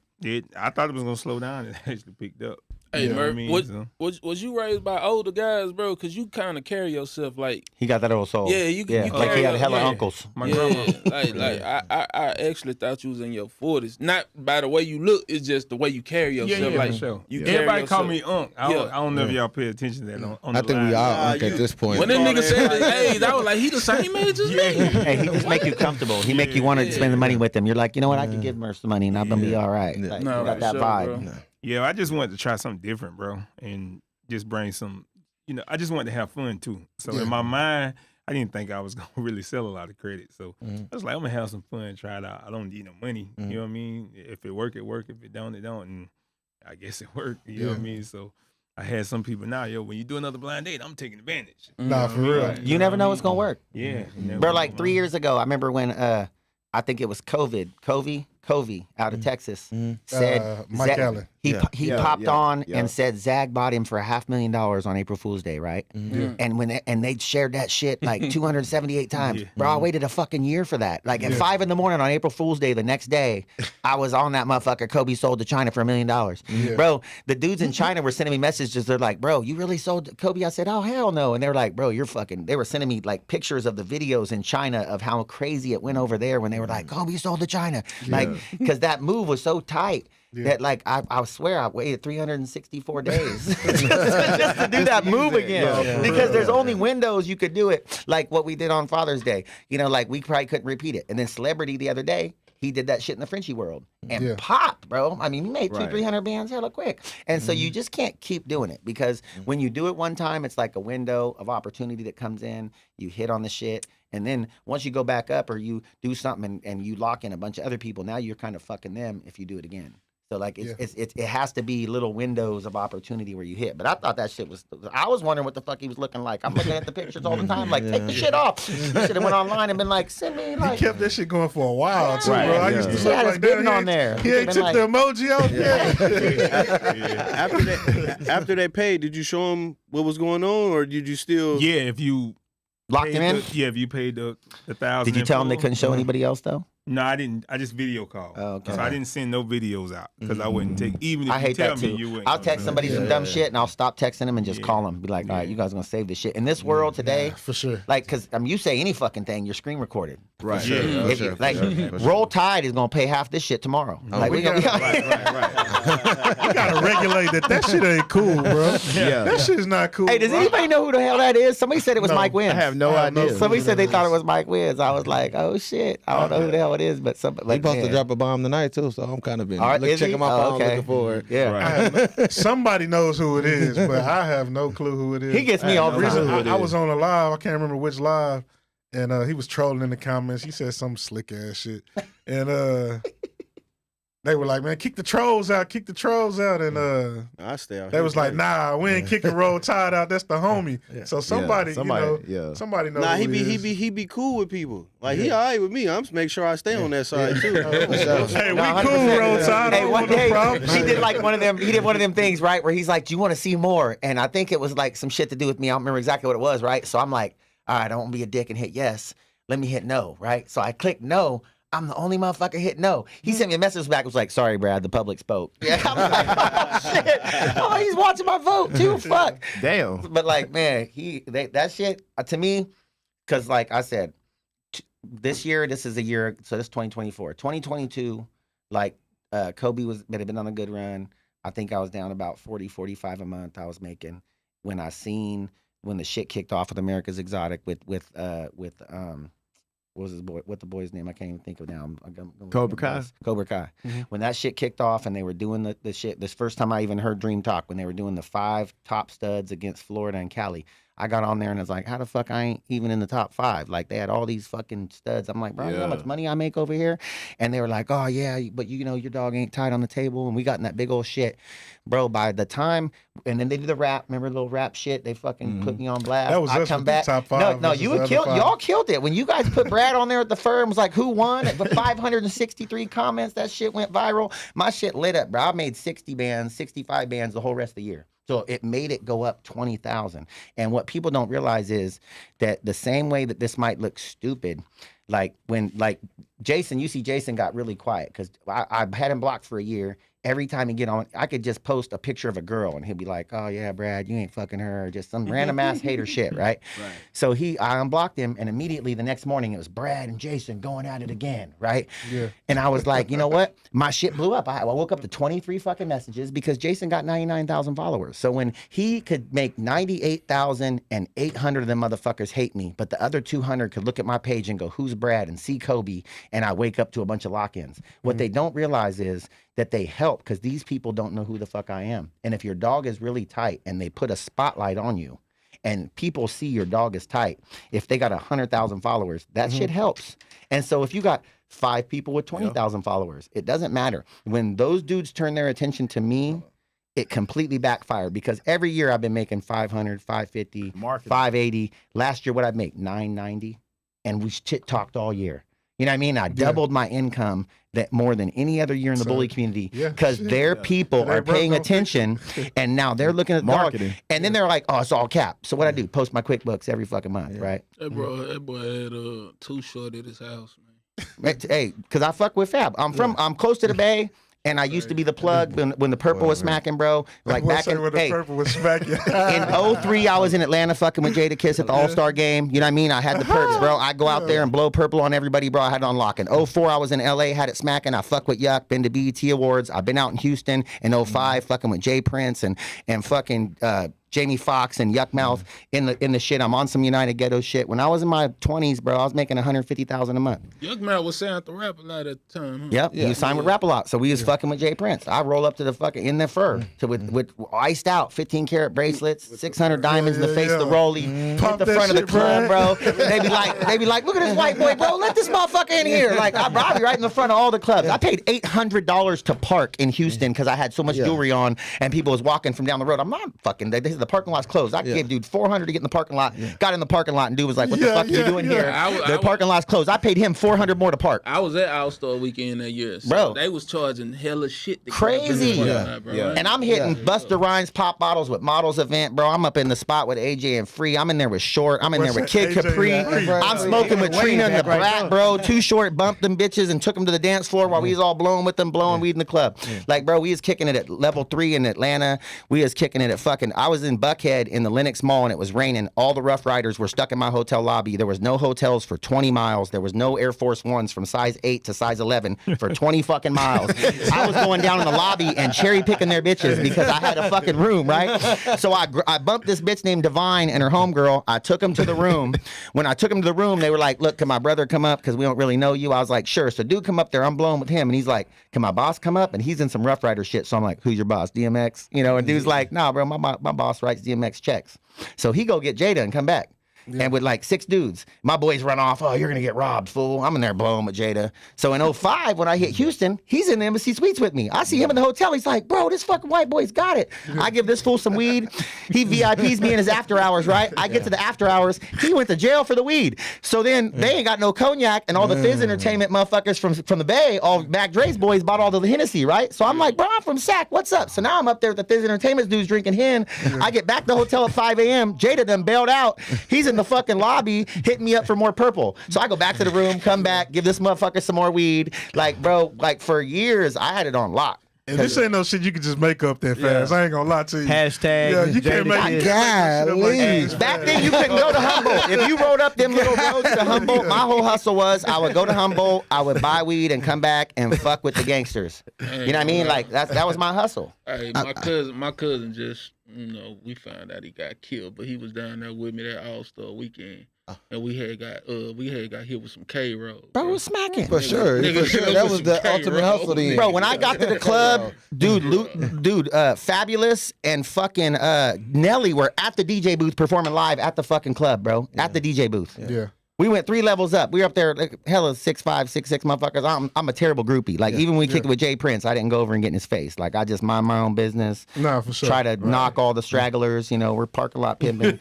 I thought it was gonna slow down. It actually picked up. Hey, You know Murph, what I mean? was you raised by older guys, bro? Because you kind of carry yourself like He got that old soul. Yeah, you like he had hella uncles. My grandma. like I actually thought you was in your 40s. Not by the way you look, it's just the way you carry yourself. Yeah, like for sure. You carry Everybody yourself. call me Unc. I don't know if y'all pay attention to that on I the think line. we all Unc at this point. When that nigga said his age, I was like, he the same age as me. Hey, he just make you comfortable. He make you want to spend the money with him. You're like, you know what? I can give Merce some money and I'm gonna be all right. Like, No, you got that sure, vibe. bro. Yeah, I just wanted to try something different, bro, and just bring some. I just wanted to have fun too. So in my mind, I didn't think I was gonna really sell a lot of credit. So I was like, I'm gonna have some fun, try it out. I don't need no money. You know what I mean? If it work, it work. If it don't, it don't. And I guess it worked. You know what I mean? So I had some people now, when you do another blind date, I'm taking advantage. Nah, for real. You never know what's gonna work. Yeah, Bro, like 3 years ago, I remember when I think it was Covey out of Texas said Mike Allen. He popped on and said Zag bought him for $500,000 on April Fool's Day, right? And when they shared that shit like 278 times, bro, I waited a fucking year for that. Like at 5 a.m. on April Fool's Day, the next day, I was on that motherfucker. Kobe sold to China for $1 million. Bro, the dudes in China were sending me messages. They're like, bro, you really sold Kobe? I said, oh hell no. And they were like, bro, you're fucking. They were sending me like pictures of the videos in China of how crazy it went over there when they were like, Kobe sold to China, like because that move was so tight. That like I swear I waited 364 days just to do that move again because there's only windows you could do it like what we did on Father's Day. Like we probably couldn't repeat it. And then Celebrity the other day, he did that shit in the Frenchie world and popped, bro. I mean, he made 200-300 bands hella quick. And so you just can't keep doing it because when you do it one time, it's like a window of opportunity that comes in. You hit on the shit. And then once you go back up or you do something and you lock in a bunch of other people, now you're kind of fucking them if you do it again. So like it has to be little windows of opportunity where you hit. But I thought that shit was. I was wondering what the fuck he was looking like. I'm looking at the pictures all the time. Like take the shit off. He should have went online and been like, send me. Like, he kept that shit going for a while too, bro. I used to look like that. On there. He ain't took the emoji out yet. After they paid, did you show him what was going on, or did you still? Yeah, if you locked him in. If you paid the $1,000. Did you tell him they couldn't show anybody else though? No, I didn't. I just video called. Oh, okay. So I didn't send no videos out because I wouldn't take. Even if I hate you tell that me too. you wouldn't. I'll text somebody some dumb shit and I'll stop texting them and just call them. Be like, all right, you guys are gonna save this shit. In this world today, for sure. Like, cause you say any fucking thing, you're screen recorded. Right. Roll Tide is gonna pay half this shit tomorrow. Like we gotta regulate that. That shit ain't cool, bro. That shit is not cool. Hey, does anybody know who the hell that is? Somebody said it was Mike Wins. I have no idea. Somebody said they thought it was Mike Wins. I was like, oh shit, I don't know who the hell it is, but somebody. He supposed to drop a bomb tonight too, so I'm kind of been checking my phone looking for it. Yeah, somebody knows who it is, but I have no clue who it is. He gets me all the time. I was on a live. I can't remember which live, and he was trolling in the comments. He said some slick ass shit, and they were like, "Man, kick the trolls out, kick the trolls out," and I stay out. They was like, "Nah, we ain't kicking Roll Tide out. That's the homie." So somebody knows. Nah, he be cool with people. Like he all right with me. I'm just make sure I stay on that side too. Hey, we cool, Roll Tide. Hey, one day he did like one of them. He did one of them things, right, where he's like, "Do you want to see more?" And I think it was like some shit to do with me. I don't remember exactly what it was, right? So I'm like, "All right, I don't want to be a dick and hit yes. Let me hit no," right? So I clicked no. I'm the only motherfucker hit no. He sent me a message back. Was like, "Sorry, Brad, the public spoke." Yeah, I'm like, "Oh shit! Oh, he's watching my vote too. Fuck." Damn. But like, man, that shit to me, because like I said, this year, this is a year. So this is 2024, 2022. Like, Kobe had been on a good run. I think I was down about 40, 45 a month. I was making when the shit kicked off with America's Exotic with what was his boy? What the boy's name? I can't even think of now. Cobra Kai. Cobra Kai. Mm-hmm. When that shit kicked off and they were doing the shit, this first time I even heard Dream Talk, when they were doing the 5 top studs against Florida and Cali, I got on there and I was like, how the fuck I ain't even in the top 5? Like, they had all these fucking studs. I'm like, bro, you know how much money I make over here? And they were like, oh, yeah, but you know, your dog ain't tied on the table. And we got in that big old shit. Bro, by the time, and then they did the rap, remember the little rap shit? They fucking put me on blast. That was I come back. Top 5 no, you would kill. Y'all killed it. When you guys put Brad on there at the firm, was like, who won? But 563 comments, that shit went viral. My shit lit up, bro. I made 60 bands, 65 bands the whole rest of the year. So it made it go up 20,000. And what people don't realize is that the same way that this might look stupid, like when Jason, you see Jason got really quiet because I had him blocked for a year. Every time he get on, I could just post a picture of a girl and he'll be like, oh yeah, Brad, you ain't fucking her, or just some random ass hater shit, right? Right. So I unblocked him, and immediately the next morning it was Brad and Jason going at it again, right? Yeah. And I was like, you know what? My shit blew up. I woke up to 23 fucking messages because Jason got 99,000 followers. So when he could make 98,800 of them motherfuckers hate me, but the other 200 could look at my page and go, who's Brad? And see Kobe, and I wake up to a bunch of lock-ins. What they don't realize is that they help because these people don't know who the fuck I am. And if your dog is really tight and they put a spotlight on you and people see your dog is tight, if they got 100,000 followers, that shit helps. And so if you got 5 people with 20,000 followers, it doesn't matter. When those dudes turn their attention to me, it completely backfired because every year I've been making 500, 550, 580. Last year, what I'd make? 990. And we shit talked all year. You know what I mean? I doubled my income that more than any other year in the bully community because their people are paying attention, and now they're looking at the dog, and then they're like, "Oh, it's all cap." So what I do? Post my QuickBooks every fucking month, right? That boy had Too Short at his house, man. Hey, because I fuck with Fab. I'm close to the Bay. And I used to be the plug when the purple was smacking, bro. Like back in when the purple was smacking. in 03, I was in Atlanta fucking with Jada Kiss at the All-Star game. You know what I mean? I had the perks, bro. I go out there and blow purple on everybody, bro. I had it on lock. In 04, I was in LA, had it smacking. I fuck with Yuck, been to BET Awards. I've been out in Houston in 05, fucking with Jay Prince and fucking Jamie Foxx and Yuck Mouth in the shit. I'm on some United Ghetto shit. When I was in my 20s, bro, I was making $150,000 a month. Yuck Mouth was signed to Rap a Lot at the time. Huh? Yep, he was signed with Rap a Lot, so we was fucking with Jay Prince. I roll up to the fucking in the fur with iced out 15 karat bracelets, 600 diamonds in the face of the rollie, hit the front of the club, bro. They be like, look at this white boy, bro. Let this motherfucker in here. Like I be right in the front of all the clubs. I paid $800 to park in Houston because I had so much jewelry on, and people was walking from down the road. I'm not fucking. The parking lot's closed. I gave dude $400 to get in the parking lot. Got in the parking lot, and dude was like, "What the fuck are you doing here? The parking lot's closed." I paid him $400 more to park. I was at All-Star Weekend that year, so bro. They was charging hella shit. To Crazy, and I'm hitting Busta Rhymes pop bottles with Models event, bro. I'm up in the spot with AJ and Free. I'm in there with Short. I'm in there with Kid Capri. I'm smoking with Trina and the Brat, bro. Too Short bumped them bitches and took them to the dance floor while we was all blowing with them, blowing weed in the club. Like, bro, we was kicking it at level 3 in Atlanta. We was kicking it at fucking. I was in Buckhead in the Lenox Mall and it was raining. All the Rough Riders were stuck in my hotel lobby. There was no hotels for 20 miles. There was no Air Force Ones from size 8 to size 11 for 20 fucking miles. I was going down in the lobby and cherry picking their bitches because I had a fucking room, right? So I bumped this bitch named Divine and her homegirl. I took them to the room. When I took them to the room, they were like, "Look, can my brother come up? Because we don't really know you." I was like, "Sure." So dude come up there. I'm blowing with him. And he's like, "Can my boss come up?" And he's in some Rough Rider shit. So I'm like, "Who's your boss? DMX?" You know, and dude's like, "Nah, bro, my boss writes DMX checks." So he go get Jada and come back. And with like 6 dudes, my boys run off. "Oh, you're going to get robbed, fool." I'm in there blowing with Jada. So in 05, when I hit Houston, he's in the Embassy Suites with me. I see him in the hotel. He's like, "Bro, this fucking white boy's got it." I give this fool some weed. He VIPs me in his after hours, right? I get to the after hours. He went to jail for the weed. So then they ain't got no cognac, and all the Fizz Entertainment motherfuckers from the Bay, all Mac Dre's boys bought all the Hennessy, right? So I'm like, "Bro, I'm from Sac. What's up?" So now I'm up there with the Fizz Entertainment dudes drinking hen. I get back to the hotel at 5 a.m. Jada done bailed out. He's in the fucking lobby hitting me up for more purple. So I go back to the room, come back, give this motherfucker some more weed. Like, bro, like for years, I had it on lock. And this ain't no shit you can just make up that fast. I ain't gonna lie to you. Hashtag. Yeah, you can't make it. Back then, you couldn't go to Humboldt. If you rode up them little roads to Humboldt, my whole hustle was I would go to Humboldt, I would buy weed and come back and fuck with the gangsters. You know what I mean? Like that was my hustle. Hey, my cousin just, we found out he got killed, but he was down there with me that All-Star Weekend. And we had got hit with some K-Roll. Bro, it was smacking. For sure. That was the ultimate hustle then. Bro, when I got to the club, dude, Fabulous and fucking Nelly were at the DJ booth performing live at the fucking club, bro. At the DJ booth. Yeah. We went 3 levels up. We were up there, like, hella 6'5", 6'6" motherfuckers. I'm a terrible groupie. Like, even when we kicked it with Jay Prince, I didn't go over and get in his face. Like, I just mind my own business. Nah, for sure. Try to knock all the stragglers. We're parking lot pimping.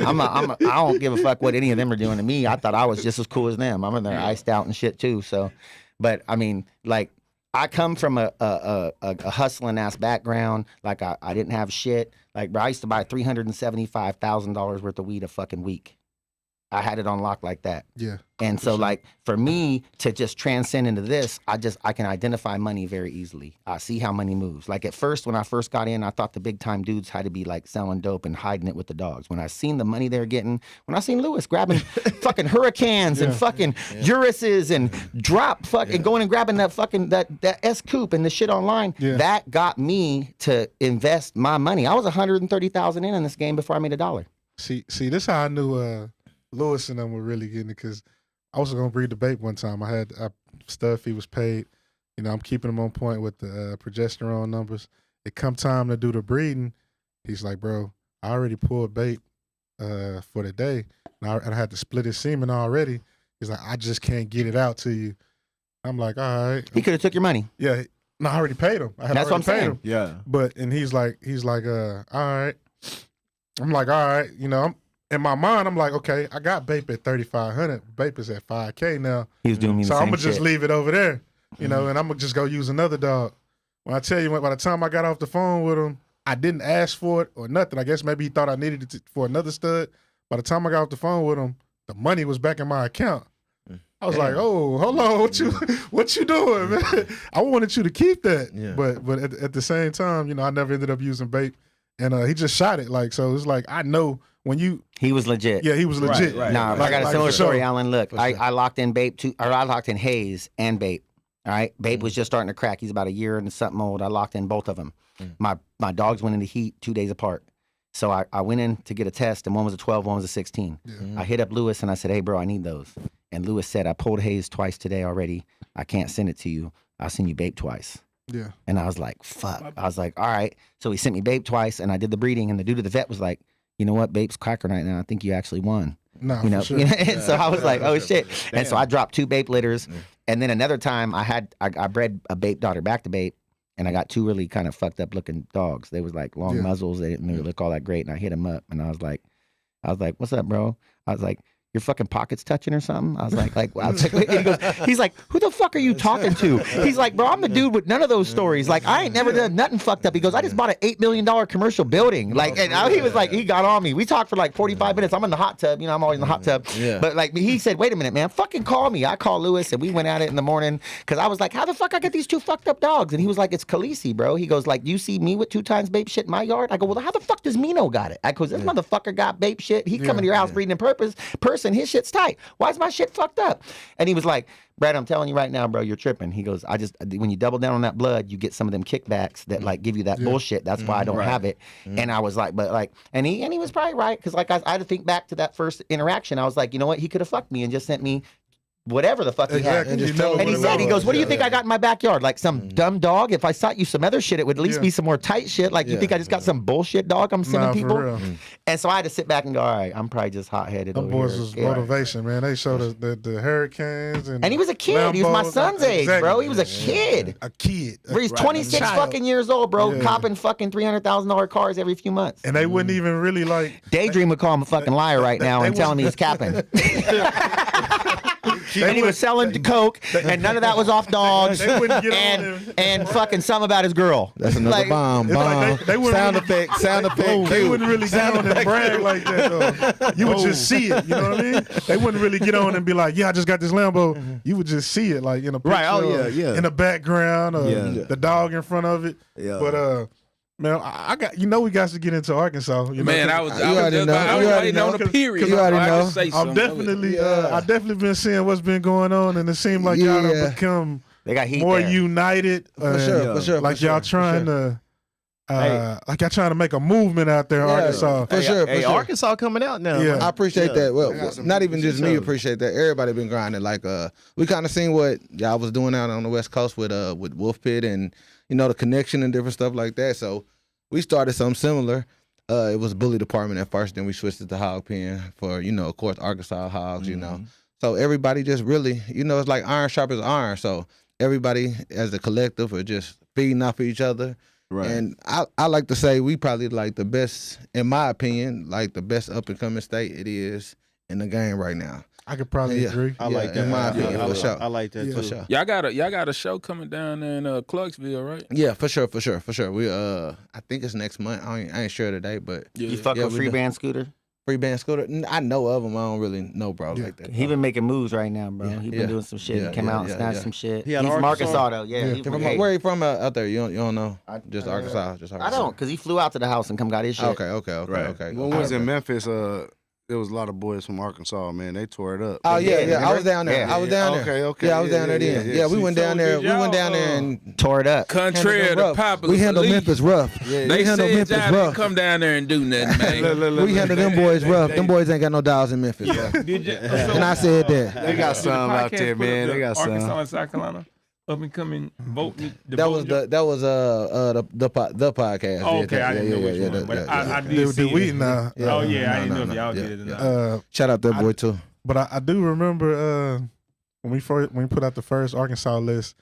I don't give a fuck what any of them are doing to me. I thought I was just as cool as them. I'm in there iced out and shit, too. So, but, I mean, like, I come from a hustling ass background. Like, I didn't have shit. Like, bro, I used to buy $375,000 worth of weed a fucking week. I had it on lock like that. Yeah. And so like for me to just transcend into this, I can identify money very easily. I see how money moves. Like at first, when I first got in, I thought the big time dudes had to be like selling dope and hiding it with the dogs. When I seen the money they're getting, when I seen Lewis grabbing fucking Hurricanes and fucking Uruses and and going and grabbing that fucking that S coupe and the shit online, that got me to invest my money. I was 130,000 in this game before I made $1. See, this is how I knew Lewis and them were really getting it, because I was gonna breed the babe one time. I stuff, he was paid. You know, I'm keeping him on point with the progesterone numbers. It come time to do the breeding, he's like, bro, I already pulled bait for the day. And I had to split his semen already. He's like, I just can't get it out to you. I'm like, all right. He could have took your money. Yeah. No, I already paid him. That's what I'm saying. Yeah. But and he's like, all right. I'm like, all right, you know, in my mind, I'm like, okay, I got Bape at 3,500. Bape is at 5K now. He was doing me the so same I'm gonna just shit. leave it over there, you know, and I'm gonna just go use another dog. When I tell you, by the time I got off the phone with him, I didn't ask for it or nothing. I guess maybe he thought I needed it for another stud. By the time I got off the phone with him, the money was back in my account. I was like, oh, hold on, what you doing, man? I wanted you to keep that, but at the same time, you know, I never ended up using Bape. And he just shot it, like, so it's like, I know when you... He was legit. Yeah, he was legit. Right. Nah, I got a similar story, Alan. Look, I locked in Bape too, or I locked in Hayes and Bape. All right, Bape was just starting to crack. He's about a year and something old. I locked in both of them. My dogs went into heat 2 days apart. So I went in to get a test, and one was a 12, one was a 16. I hit up Lewis, and I said, hey, bro, I need those. And Lewis said, I pulled Hayes twice today already. I can't send it to you. I'll send you Bape twice. Yeah. And I was like, fuck. I was like, all right. So he sent me Bape twice, and I did the breeding, and the dude at the vet was like, you know what, Bape's cracking right now. I think you actually won. No, you know, for sure. And so I was like, oh shit. And so I dropped 2 Bape litters, and then another time I bred a Bape daughter back to Bape, and I got 2 really kind of fucked up looking dogs. They was like long muzzles. They didn't really look all that great, and I hit them up, and I was like, what's up, bro? I was like, your fucking pockets touching or something? I was like, he's like, who the fuck are you talking to? He's like, bro, I'm the dude with none of those stories. Like, I ain't never done nothing fucked up. He goes, I just bought an $8 million commercial building. Like, and he was like, he got on me. We talked for like 45 minutes. I'm in the hot tub. You know, I'm always in the hot tub. Yeah. But like, he said, wait a minute, man, fucking call me. I called Lewis, and we went at it in the morning, because I was like, how the fuck I get these 2 fucked up dogs? And he was like, it's Khaleesi, bro. He goes, like, you see me with 2 times Bape shit in my yard? I go, well, how the fuck does Mino got it? I go, this motherfucker got Bape shit. He coming to your house breeding in person. His shit's tight. Why is my shit fucked up? And he was like, Brad, I'm telling you right now, bro, you're tripping. He goes, when you double down on that blood, you get some of them kickbacks that like give you that bullshit. That's why I don't have it. And I was like, but like, and he was probably right, because like I had to think back to that first interaction. I was like, you know what? He could have fucked me and just sent me whatever the fuck he had. And he said, he goes, what do you think I got in my backyard? Like some dumb dog? If I sought you some other shit, it would at least be some more tight shit. Like, you think I just got some bullshit dog I'm sending people? For real. And so I had to sit back and go, all right, I'm probably just hot-headed over boys here. was motivation, man. They showed the Hurricanes. And he was a kid. Lambos. He was my son's age, bro. He was a kid. A kid. He's 26 fucking years old, bro, copping fucking $300,000 cars every few months. And they wouldn't even really like... Daydream would call him a fucking liar right now and tell him he was capping. And he was selling coke, and none of that was off dogs, and fucking something about his girl. That's another bomb. Like sound effect. They wouldn't really get on and brag like that, though. You would just see it, you know what I mean? They wouldn't really get on and be like, yeah, I just got this Lambo. You would just see it, like in a picture, in the background, or the dog in front of it. But man, I got we got to get into Arkansas. You know, man, I was waiting on the period. You already know. I'm definitely, I definitely been seeing what's been going on, and it seemed like y'all have become more united. For sure. Like y'all trying to, like y'all trying to make a movement out there, Arkansas. For sure. Arkansas coming out now. Yeah. I appreciate that. Well, not even just me appreciate that. Everybody been grinding. Like, we kind of seen what y'all was doing out on the West Coast with Wolf Pit and, you know, the connection and different stuff like that. So we started something similar. It was bully department at first, then we switched it to hog pen for, you know, of course, Arkansas hogs, you know. So everybody just really, you know, it's like iron sharpens iron. So everybody as a collective are just feeding off of each other. Right. And I like to say we probably like the best, in my opinion, like the best up and coming state it is in the game right now. I could probably agree. I like that. In my opinion, for sure. I like that too. Sure. Y'all got a show coming down there in Clarksville, right? Yeah, for sure. We I think it's next month. I ain't sure today, but you fuck with Free Band Scooter? Free band Scooter. I know of him. I don't really know, bro, like that. He been making moves right now, bro. He been doing some shit. He came out and snatched some shit. He's from Arkansas, though. Yeah. Where he from out there? You don't know? Just Arkansas. I don't, because he flew out to the house and got his shit. Okay. When we was in Memphis, there was a lot of boys from Arkansas, man. They tore it up. Oh yeah. I was down there. Yeah. I was down there. Okay. Yeah, I was down there then. Yeah, we went down there. We went down there and tore it up. Contrary to popular we handled belief, Memphis rough. They said y'all didn't come down there and do nothing, man. We handled them boys rough. Them boys ain't got no dollars in Memphis, bro. And I said that. They got some out there, man. They got some. Arkansas and South Carolina. Up and coming voting. That was the podcast. Oh, okay, I didn't know which one, but I did see we it. now. Oh yeah, I didn't know if y'all did it or not. Shout out that boy too. But I do remember when we put out the first Arkansas list,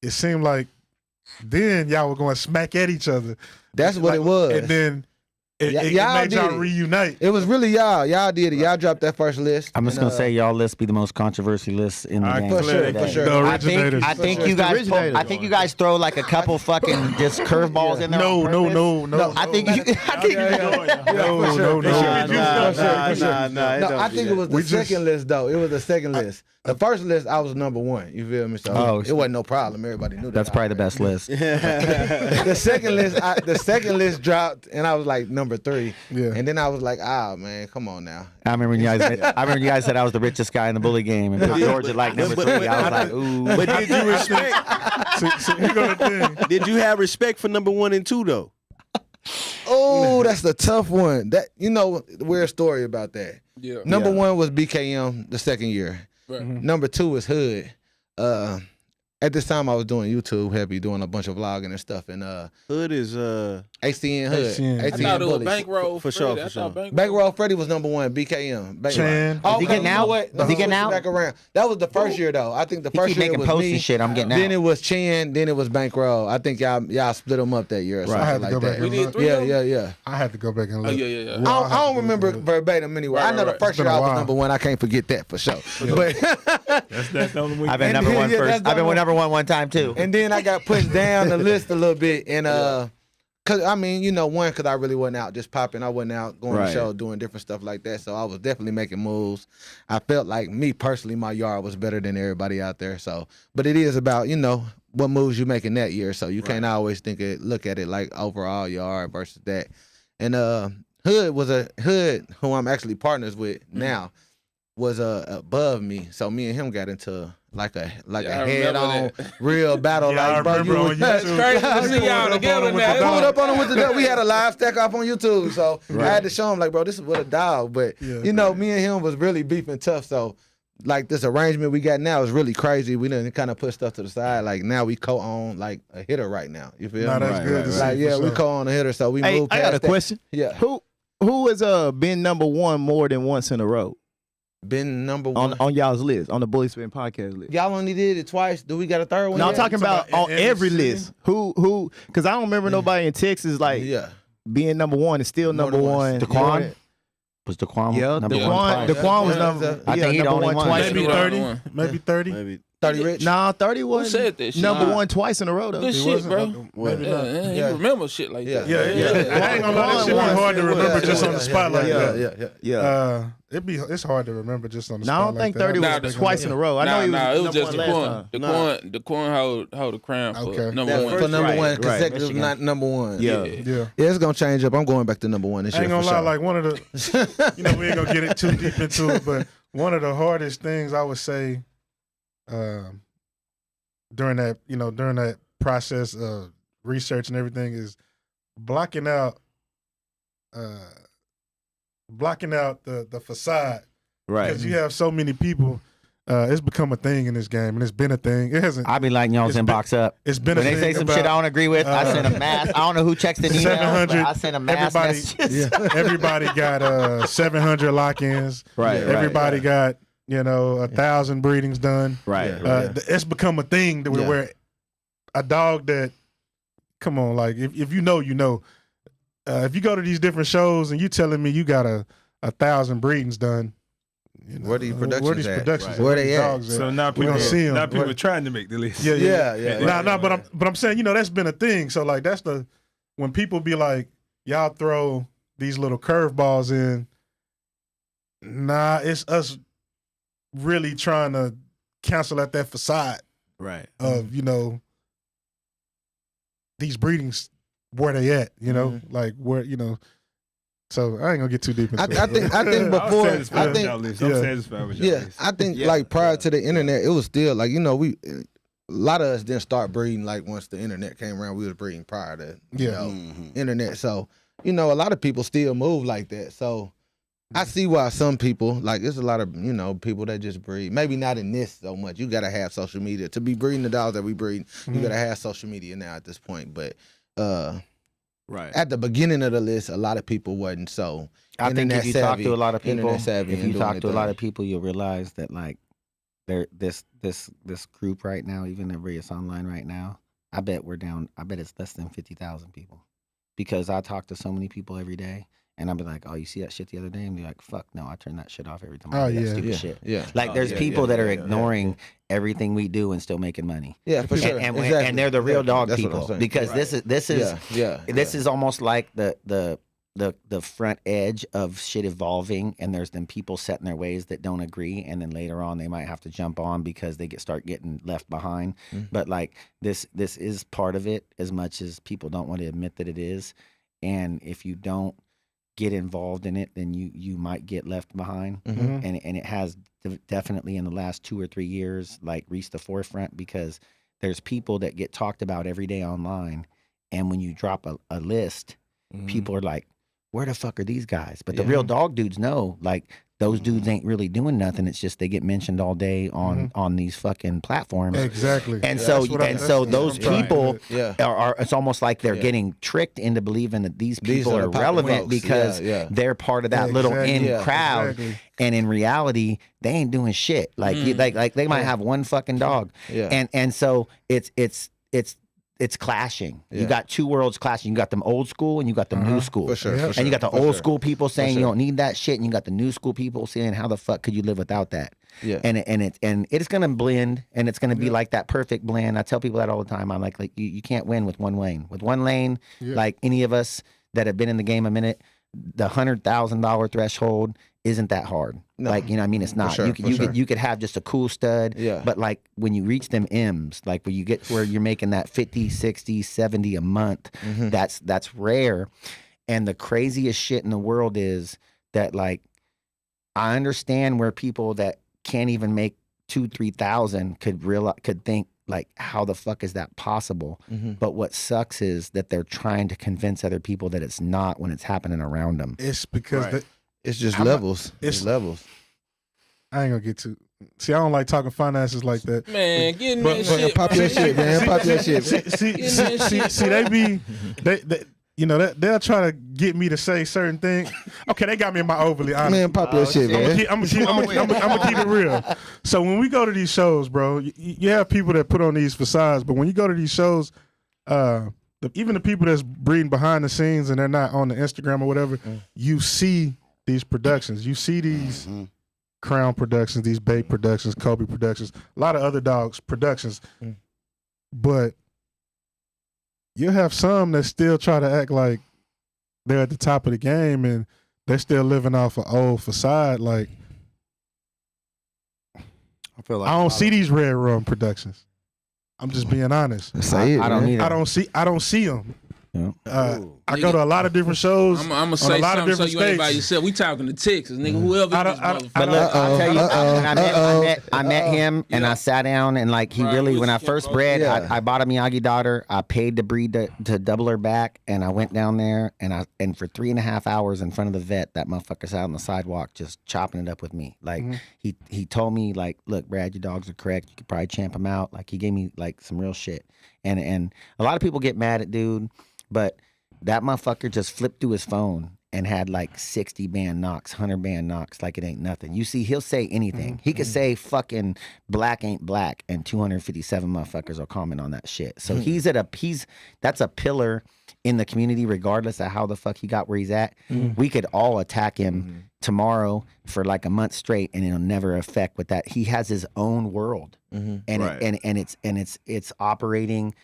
it seemed like then y'all were going smack at each other. That's what it was. And then it made y'all reunite. It was really y'all. Y'all did it. Y'all dropped that first list. I'm just gonna say y'all list be the most controversial list in the game. For sure. The originators. I think you guys. I think you guys throw like a couple fucking just curveballs in there. No. I think you. I think it was the second list though. It was the second list. The first list, I was number one. You feel me? So it wasn't no problem. Everybody knew that. That's probably the best list. The second list dropped, and I was like number 3. Yeah. And then I was like, man, come on now. I remember you guys said I was the richest guy in the bully game, and put Georgia like number 3. I was like, ooh. But did you respect? Did you have respect for number 1 and 2 though? Oh, that's the tough one. That weird story about that. Yeah. Number 1 was BKM the second year. Right. Number 2 was Hood. At this time, I was doing YouTube heavy, doing a bunch of vlogging and stuff. And Hood is ACN Hood. I thought it was Bankroll for sure. Bankroll Freddie was number 1. BKM. Chan. Is he getting out? Is he getting out? Back around. That was the first year though. I think the first year it was posts me. And shit. I'm getting out. Then it was Chan. Then it was Bankroll. I think y'all split them up that year. Or something like that. We did 3 Yeah. I had to go back and look. Oh yeah. I don't remember verbatim anyway. I know the first year I was number 1. I can't forget that for sure. But that's the only way. I've been number 1 first. I've been number 1 time too. And then I got pushed down the list a little bit, and cause I mean, cause I really wasn't out just popping. I wasn't out going to shows, doing different stuff like that. So I was definitely making moves. I felt like me personally, my yard was better than everybody out there. So, but it is about what moves you making that year. So you can't always look at it like overall yard versus that. And Hood, who I'm actually partners with now, was above me. So me and him got into like a head-on real battle. Yeah, like, I remember on YouTube. That's crazy to see y'all together now. Pulled up on him with the. We had a live stack off on YouTube, so I had to show him like, bro, this is what a dog. But me and him was really beefing tough. So like this arrangement we got now is really crazy. We didn't kind of put stuff to the side. Like now we co-own like a hitter right now. You feel me? That's good to see, Like for we sure. co-own a hitter. So we moved past I got a that. question. Yeah. Who has been number 1 more than once in a row? Been number 1 on y'all's list, on the Bully Spin podcast list. Y'all only did it twice. Do we got a third one? No, I'm yet? talking about on every list. Who? Because I don't remember nobody in Texas like being number 1 and still number 1. Daquan? Was Daquan number 1? Daquan was number. I think he the only one. Twice. Maybe 30. Maybe 30. Maybe 30 Rich. Nah, 30 Who was said that shit? number 1 twice in a row though. Good shit, bro. Maybe not. You remember shit like that. Yeah. I ain't gonna lie, that shit be hard to remember just on the spot like that. Yeah. It's hard to remember just on the No, spot. I don't think like 30 that. was twice in a row. I know he was it was just number 1 last time. Daquan hold the crown for number That's 1. for number 1 Right. consecutive, not number 1. Yeah. It's gonna change up. I'm going back to number 1 this I year. ain't gonna for lie, sure. like one of the, we ain't gonna get it too deep into it, but one of the hardest things I would say, during that process of research and everything is blocking out the facade. Right. Because you have so many people. It's become a thing in this game, and it's been a thing. It hasn't. I be lighting y'all's inbox up. It's been when a they thing say some about, shit I don't agree with. I send a mass. I don't know who checks the email. 700. I send a mass messages. Everybody got 700 lock-ins. Right. Everybody got 1,000 breedings done. Right. It's become a thing that where a dog that, come on, like if you know, if you go to these different shows and you telling me you got 1,000 breedings done. Where these productions at? Where they at? So now we don't see them. Now people are trying to make the list. Yeah. But I'm saying, that's been a thing. So like that's when people be like, y'all throw these little curveballs in, Nah, it's us really trying to cancel out that facade, right? Of these breedings, where they at, like where So I ain't gonna get too deep into it. I think before I'm satisfied with y'all list. I think like prior to the internet, it was still like a lot of us didn't start breeding like once the internet came around. We was breeding prior to internet. So a lot of people still move like that. So I see why some people like. There's a lot of people that just breed. Maybe not in this so much. You gotta have social media to be breeding the dogs that we breed. You gotta have social media now at this point. But right at the beginning of the list, a lot of people wasn't so. I think if you talk to a lot of people, you'll realize that like this group right now, even everybody that's online right now, I bet it's less than 50,000 people, because I talk to so many people every day. And I'll be like, oh, you see that shit the other day? And be like, fuck, no, I turn that shit off every time I do that stupid shit. Yeah. Like, there's people that are ignoring everything we do and still making money. Yeah, for sure. And they're the real dog people. Because this is almost like the front edge of shit evolving, and there's them people set in their ways that don't agree, and then later on they might have to jump on because they start getting left behind. But like this is part of it, as much as people don't want to admit that it is. And if you don't get involved in it, then you might get left behind. And it has definitely in the last 2 or 3 years like reached the forefront, because there's people that get talked about every day online, and when you drop a list, people are like, where the fuck are these guys? But the real dog dudes know, like, those dudes ain't really doing nothing. It's just they get mentioned all day on these fucking platforms. Exactly. And so those people are. It's almost like they're getting tricked into believing that these people are relevant because they're part of that little in crowd. Exactly. And in reality, they ain't doing shit. Like like they might have one fucking dog. And so it's clashing. You got two worlds clashing. You got them old school and you got them new school. For sure. And you got the old school people saying you don't need that shit, and you got the new school people saying, how the fuck could you live without that? Yeah. And it's gonna blend, and it's gonna be like that perfect blend. I tell people that all the time. I'm like you can't win with one lane. With one lane, like any of us that have been in the game a minute, the $100,000 threshold isn't that hard. No. Like, you know what I mean? It's not. Sure, you could have just a cool stud. Yeah. But like when you reach them M's, like when you get where you're making that 50, 60, 70 a month, that's rare. And the craziest shit in the world is that, like, I understand where people that can't even make 2,000-3,000 could think, like, how the fuck is that possible? But what sucks is that they're trying to convince other people that it's not when it's happening around them. It's because it's just levels. It's levels. I ain't gonna get to. See, I don't like talking finances like that. Man, get in that shit. Pop your shit, man. Pop your shit. See, they'll try to get me to say certain things. Okay, they got me in my overly honest. Man, pop your shit, man. I'm gonna keep it real. So when we go to these shows, bro, you have people that put on these facades, but when you go to these shows, even the people that's breeding behind the scenes and they're not on the Instagram or whatever, you see these productions. You see these Crown productions, these Bay productions, Kobe productions, a lot of other dogs productions. But you'll have some that still try to act like they're at the top of the game and they're still living off an old facade. Like, I feel like I don't see these Red Rum productions. I'm just being honest. I don't either. I don't see them. I go to a lot of different shows. I'm gonna say something so you ain't by yourself. We talking to Texas, nigga. Whoever this motherfucker. But look, I'll tell you, I met him and I sat down and like he really, when I first bred, I bought a Miyagi daughter. I paid to breed to double her back, and I went down there and for 3.5 hours in front of the vet, that motherfucker's out on the sidewalk just chopping it up with me. Like he told me like, look, Brad, your dogs are correct. You could probably champ them out. Like he gave me like some real shit. And a lot of people get mad at dude. But that motherfucker just flipped through his phone and had like 60 band knocks, 100 band knocks, like it ain't nothing. You see, he'll say anything. He could say fucking black ain't black, and 257 motherfuckers will comment on that shit. So that's a pillar in the community, regardless of how the fuck he got where he's at. We could all attack him tomorrow for like a month straight, and it'll never affect with that. He has his own world, and it's operating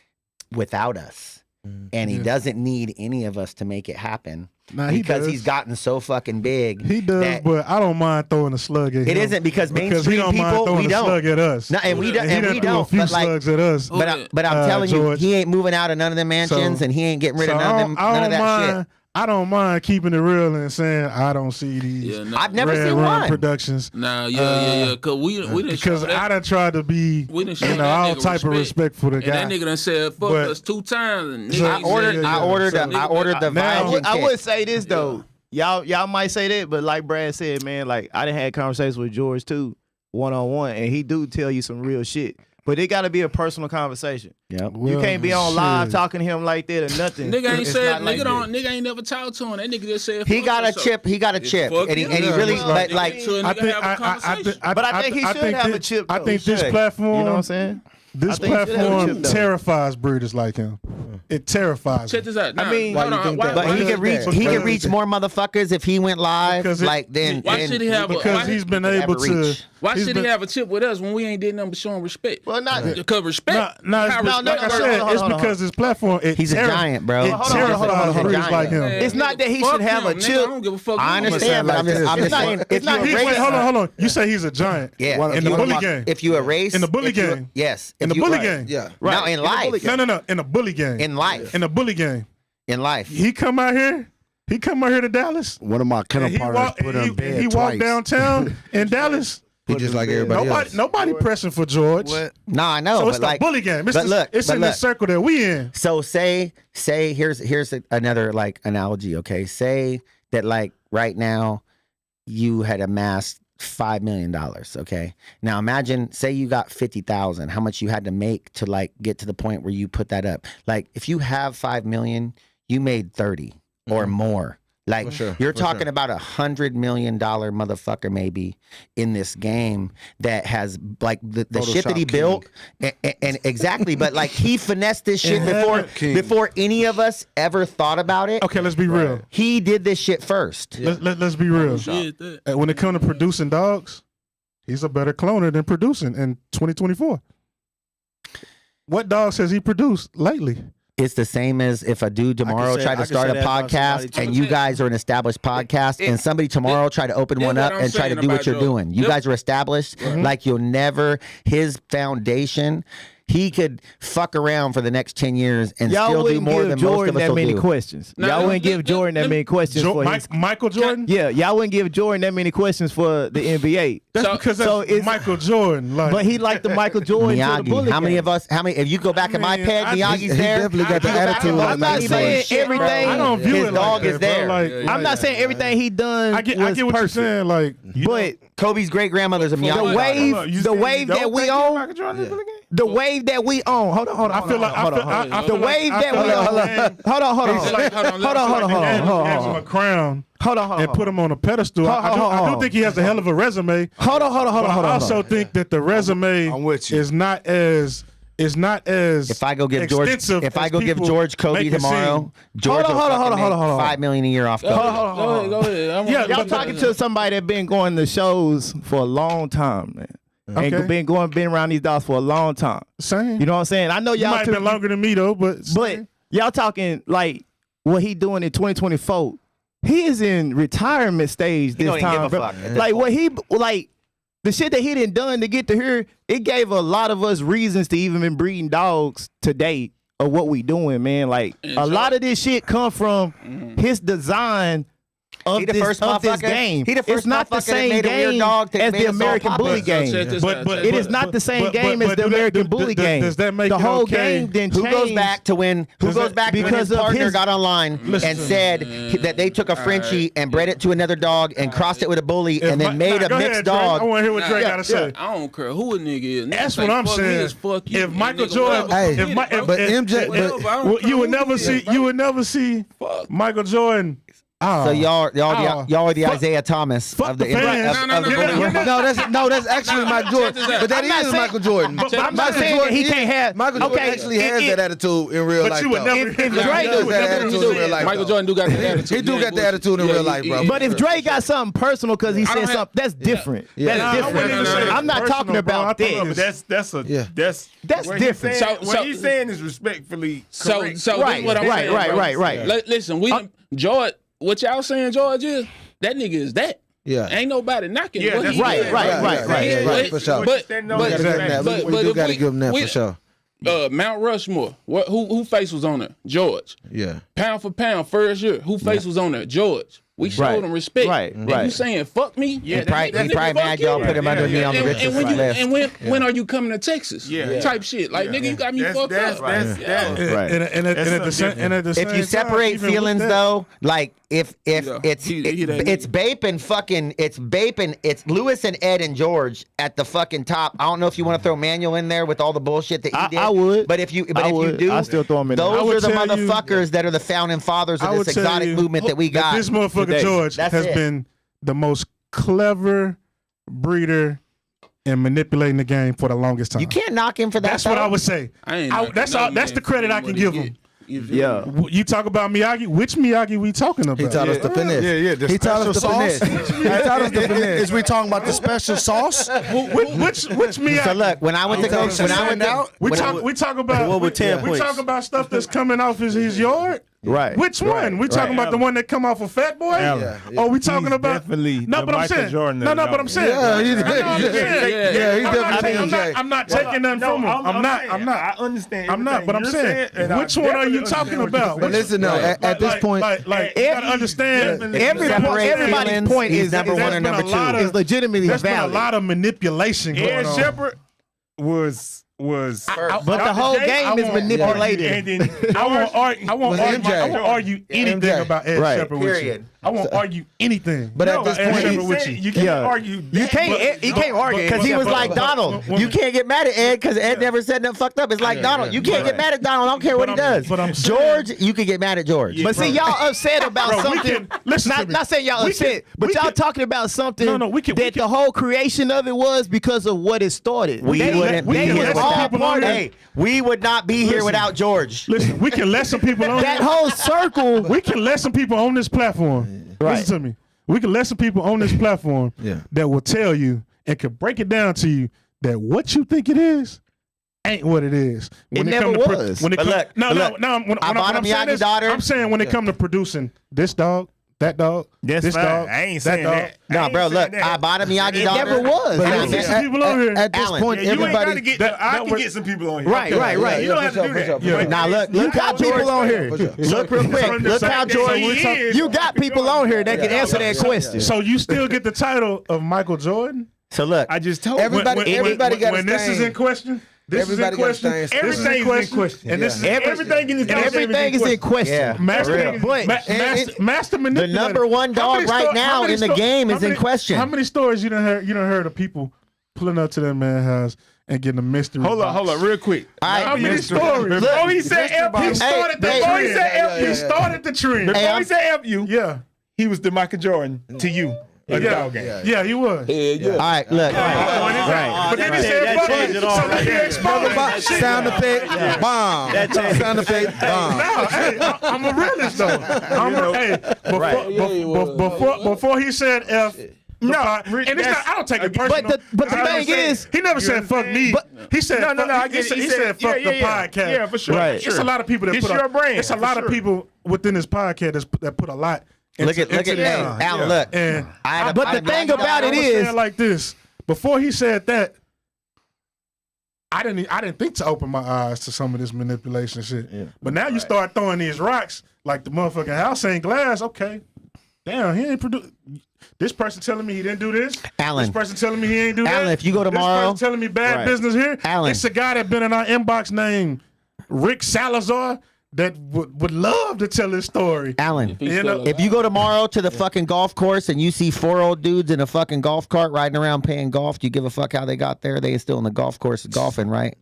without us. and he doesn't need any of us to make it happen. Nah, because he's gotten so fucking big. He does, but I don't mind throwing a slug at him. It isn't because mainstream he don't people, mind throwing we a don't. slug at us. No, and we don't. He And we don't. A few but like, slugs at us. But I'm telling George. you, he ain't moving out of none of the mansions, and he ain't getting rid of none of that shit. I don't mind keeping it real and saying I don't see these. I've never Red seen Rum one. Productions. Nah, yeah. Cause we didn't because I done tried to be all type of respect for the guy. And that nigga done said fuck us 2 times. And I ordered the Viagra. I would say this though. Y'all might say that, but like Brad said, man, like I done had conversations with George too, 1-on-1, and he do tell you some real shit. But it got to be a personal conversation. Yep. You can't be on live talking to him like that or nothing. Nigga ain't said. Nigga ain't never talked to him. That nigga just said. He got a chip. He got a chip, and he really like. I think he should have a chip. I think this platform. You know what I'm saying? This platform terrifies breeders like him. It terrifies. Check this out. I mean, but he can reach more motherfuckers if he went live. Why should he have? Because he's been able to. Why should he have a chip with us when we ain't did nothing but showing respect? Well, not because respect. No. Like I said, it's because his platform. He's a giant, bro. It terrifies breeders like him. It's not that he should have a chip. I don't give a fuck. I understand, but I'm just saying. It's not. Hold on. You say he's a giant? Yeah. In the bully game. If you erase in the bully game. Yes. In the bully game. Yeah. Right. Now in life. No. In the bully game. In life. In the bully game. In life. He come out here to Dallas. One of my kennel partners put him in bed He walked downtown in Dallas. He just like everybody else. Nobody pressing for George. What? No, I know. So it's but the bully game. It's in the circle that we in. So say here's another like analogy. Okay, say that like right now you had amassed $5 million. Okay, now imagine say you got 50,000. How much you had to make to like get to the point where you put that up? Like if you have 5 million, you made 30 or more. Like you're talking about $100 million motherfucker maybe in this game that has like the shit that he built and exactly, but like he finessed this shit before any of us ever thought about it. Okay, let's be real. He did this shit first. Let's be real. When it comes to producing dogs, he's a better cloner than producing in 2024. What dogs has he produced lately? It's the same as if a dude tomorrow tried to start a podcast and you guys are an established podcast and somebody tomorrow try to open one up and try to do what you're doing. You guys are established. Like you'll never, his foundation, he could fuck around for the next 10 years and still do more than most of us will do. Questions. Y'all wouldn't give Jordan that many questions for Michael Jordan? Yeah, y'all wouldn't give Jordan that many questions for the NBA. That's because that's Michael Jordan. Like. But he like the Michael Jordan Miyagi. to the bully if you go back in my pad, Miyagi's there. He definitely got the attitude. I'm not saying everything. I don't view his dog is there. I'm not saying everything he done. I get what you're saying. Like, but Kobe's great grandmother's a Miyagi. The wave that we own. The wave that we own. Hold on. I feel like the wave that we own. Hold on. Hands him a crown. Hold on. And put him on a pedestal. I do think he has a hell of a resume. Hold on. I also think that the resume is not as if I go give George Kobe tomorrow, George will fucking make $5 million a year off Kobe. Go ahead. Y'all talking to somebody that been going to shows for a long time, man. Okay. And been around these dogs for a long time. Same. You know what I'm saying? I know y'all might have been longer than me though, but y'all talking like what he doing in 2024. He is in retirement stage this time, bro. Like what he like the shit that he done to get to here, it gave a lot of us reasons to even been breeding dogs today of what we doing, man. Like a lot of this shit come from his design of this game. He the first it's not the same game as the American bully game. But it is not the same game as the American bully game. Does that make the whole okay? game then Who changed? goes back to when his partner got online and said that they took a Frenchie and bred it to another dog and crossed it with a bully and then made a mixed dog. I want to hear what Drake got to say. I don't care who a nigga is. That's what I'm saying. If Michael Jordan, but MJ, you would never see Michael Jordan So y'all are the Isaiah Thomas of the fans. No, that's actually Michael Jordan. But that is Michael Jordan. I'm not saying that he can't have. Michael Jordan actually has that attitude in real life. If Drake Michael Jordan do got that attitude. He do got the attitude in real life, bro. But if Drake got something personal because he said something, that's different. That's different. I'm not talking about this. That's different. What he's saying is respectfully correct. So what I'm saying, right. Listen, George, what y'all saying, George, is that nigga is that. Yeah. Ain't nobody knocking. Yeah, what he right, for sure. But we do got to give him that for sure. Mount Rushmore, who face was on there? George. Yeah. Pound for pound, first year, who face was on there? George. We showed him respect. Right. You saying fuck me? Yeah, he probably mad y'all put him under me on the Richardson list. And when are you coming to Texas? Type shit. Like nigga, you got me fucked up. And at the same if you separate time, feelings though, like if it's Bape and it's Lewis and Ed and George at the fucking top. I don't know if you want to throw Manuel in there with all the bullshit that he did. I would. But if you do, I still throw him in there. Those are the motherfuckers that are the founding fathers of this exotic movement that we got. This motherfucker George has been the most clever breeder and manipulating the game for the longest time. You can't knock him for that. That's what I would say. That's the credit I can give him. Yeah. You talk about Miyagi. Which Miyagi we talking about? He taught us the finesse. Yeah. He taught us the finesse. He taught us the finesse. Is we talking about the special sauce? Which Miyagi? So look, when I went to coach, we talk about stuff that's coming off his yard. Right. Which one? We talking about the one that come off of Fat Boy? Or we talking about definitely no? But I'm saying but I'm saying I'm not taking nothing from him. I'm not. I understand. I'm not. But I'm saying which one are you talking about? But listen, no. At this point, like you gotta understand. Everybody's point is number one or number two. Is legitimately There's been a valid. lot of manipulation going Ed on. Shepherd was but the whole game is manipulated. And then I won't argue anything about Ed Shepherd with you. I won't argue anything. But at this point, you can't argue. You can't argue because he was like Donald. You can't get mad at Ed because Ed never said nothing fucked up. It's like Donald. You can't get mad at Donald. I don't care what he does. George, you can get mad at George. But see, y'all upset about something. Not saying y'all upset, but y'all talking about something that the whole creation of it was because of what it started. We wouldn't be here without. Hey, we would not be here without George. Listen, we can let some people on that whole circle. We can let some people on this platform. Right. Listen to me. We can let some people on this platform that will tell you and can break it down to you that what you think it is ain't what it is. When it never was. When it I'm saying when it come to producing this dog, that dog, this dog, I ain't saying that. No, bro, look, I bought a Miyagi dog. It never was. At this point, everybody. I can get some people on here. Right. You don't have to do that. Now look how people on here. Look real quick. Look how George. You got people on here that can answer that question. So you still get the title of Michael Jordan? So look, I just told everybody got when this is in question. Everybody got to stay. Everything is in question. And this is everything in everything is in question. Master manipulator. The number one dog right now in the game is in question. How many stories you done heard of people pulling up to that man's house and getting a mystery Hold box? on, real quick. How many stories? Before he said F, he started the trend. Before he said F you, he was the Michael Jordan to you. Yeah, he was. All right, look. Right. But then he said, fuck it. So then he exposed sound effect, bomb. Sound effect, bomb. No, hey, I'm a realist though. Before he said F. No, and it's not. I don't take it personal. But the thing is, he never said fuck me. He said no. He said fuck the podcast. Yeah, for sure. Right. It's a lot of people that put. It's a lot of people within this podcast that put a lot. Look at Alan. Look, but the thing about it is like this. Before he said that, I didn't think to open my eyes to some of this manipulation shit. Yeah. But now you start throwing these rocks like the motherfucking house ain't glass. Okay, damn, he ain't produce. This person telling me he didn't do this. Alan. This person telling me he ain't do that. Alan, if you go tomorrow, this person telling me bad business here. Alan, it's a guy that been in our inbox named Rick Salazar. That would love to tell his story. Alan, if you go tomorrow to the fucking golf course and you see 4 old dudes in a fucking golf cart riding around playing golf, do you give a fuck how they got there? They still in the golf course golfing, right?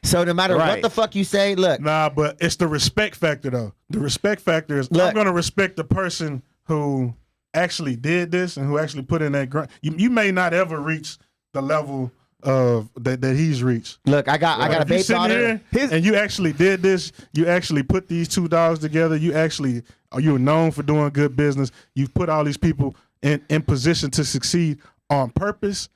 So no matter what the fuck you say, look. Nah, but it's the respect factor though. The respect factor is I'm gonna respect the person who actually did this and who actually put in that grind. You may not ever reach the level of that he's reached. Look, I got a baby daughter. And you actually did this. You actually put these two dogs together. You're known for doing good business. You've put all these people in position to succeed on purpose.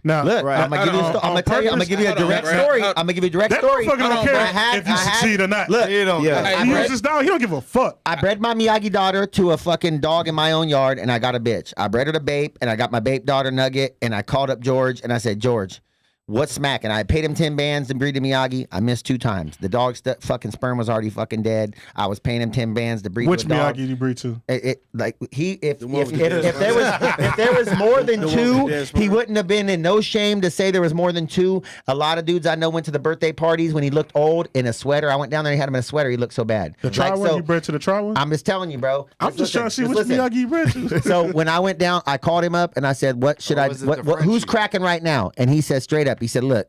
Now, look, I'm gonna give you a direct story. I'm gonna give you a direct story. That motherfucker don't care if you succeed or not. Look, he uses dog. He don't give a fuck. I bred my Miyagi daughter to a fucking dog in my own yard, and I got a bitch. I bred her to Bape, and I got my Bape daughter Nugget, and I called up George, and I said, George, what's smack? And I paid him 10 bands to breed the Miyagi. I missed 2 times. The dog's fucking sperm was already fucking dead. I was paying him 10 bands to breed. Which the dog. Miyagi did you breed to? If there was more than 2, he wouldn't have been in no shame to say there was more than 2. A lot of dudes I know went to the birthday parties when he looked old in a sweater. I went down there and he had him in a sweater. He looked so bad. The tri one? You bred to the tri one? I'm just telling you, bro. I'm just trying to see which Miyagi you bred to. So when I went down, I called him up and I said, "What should who's cracking right now?" And he said straight up, he said, "Look,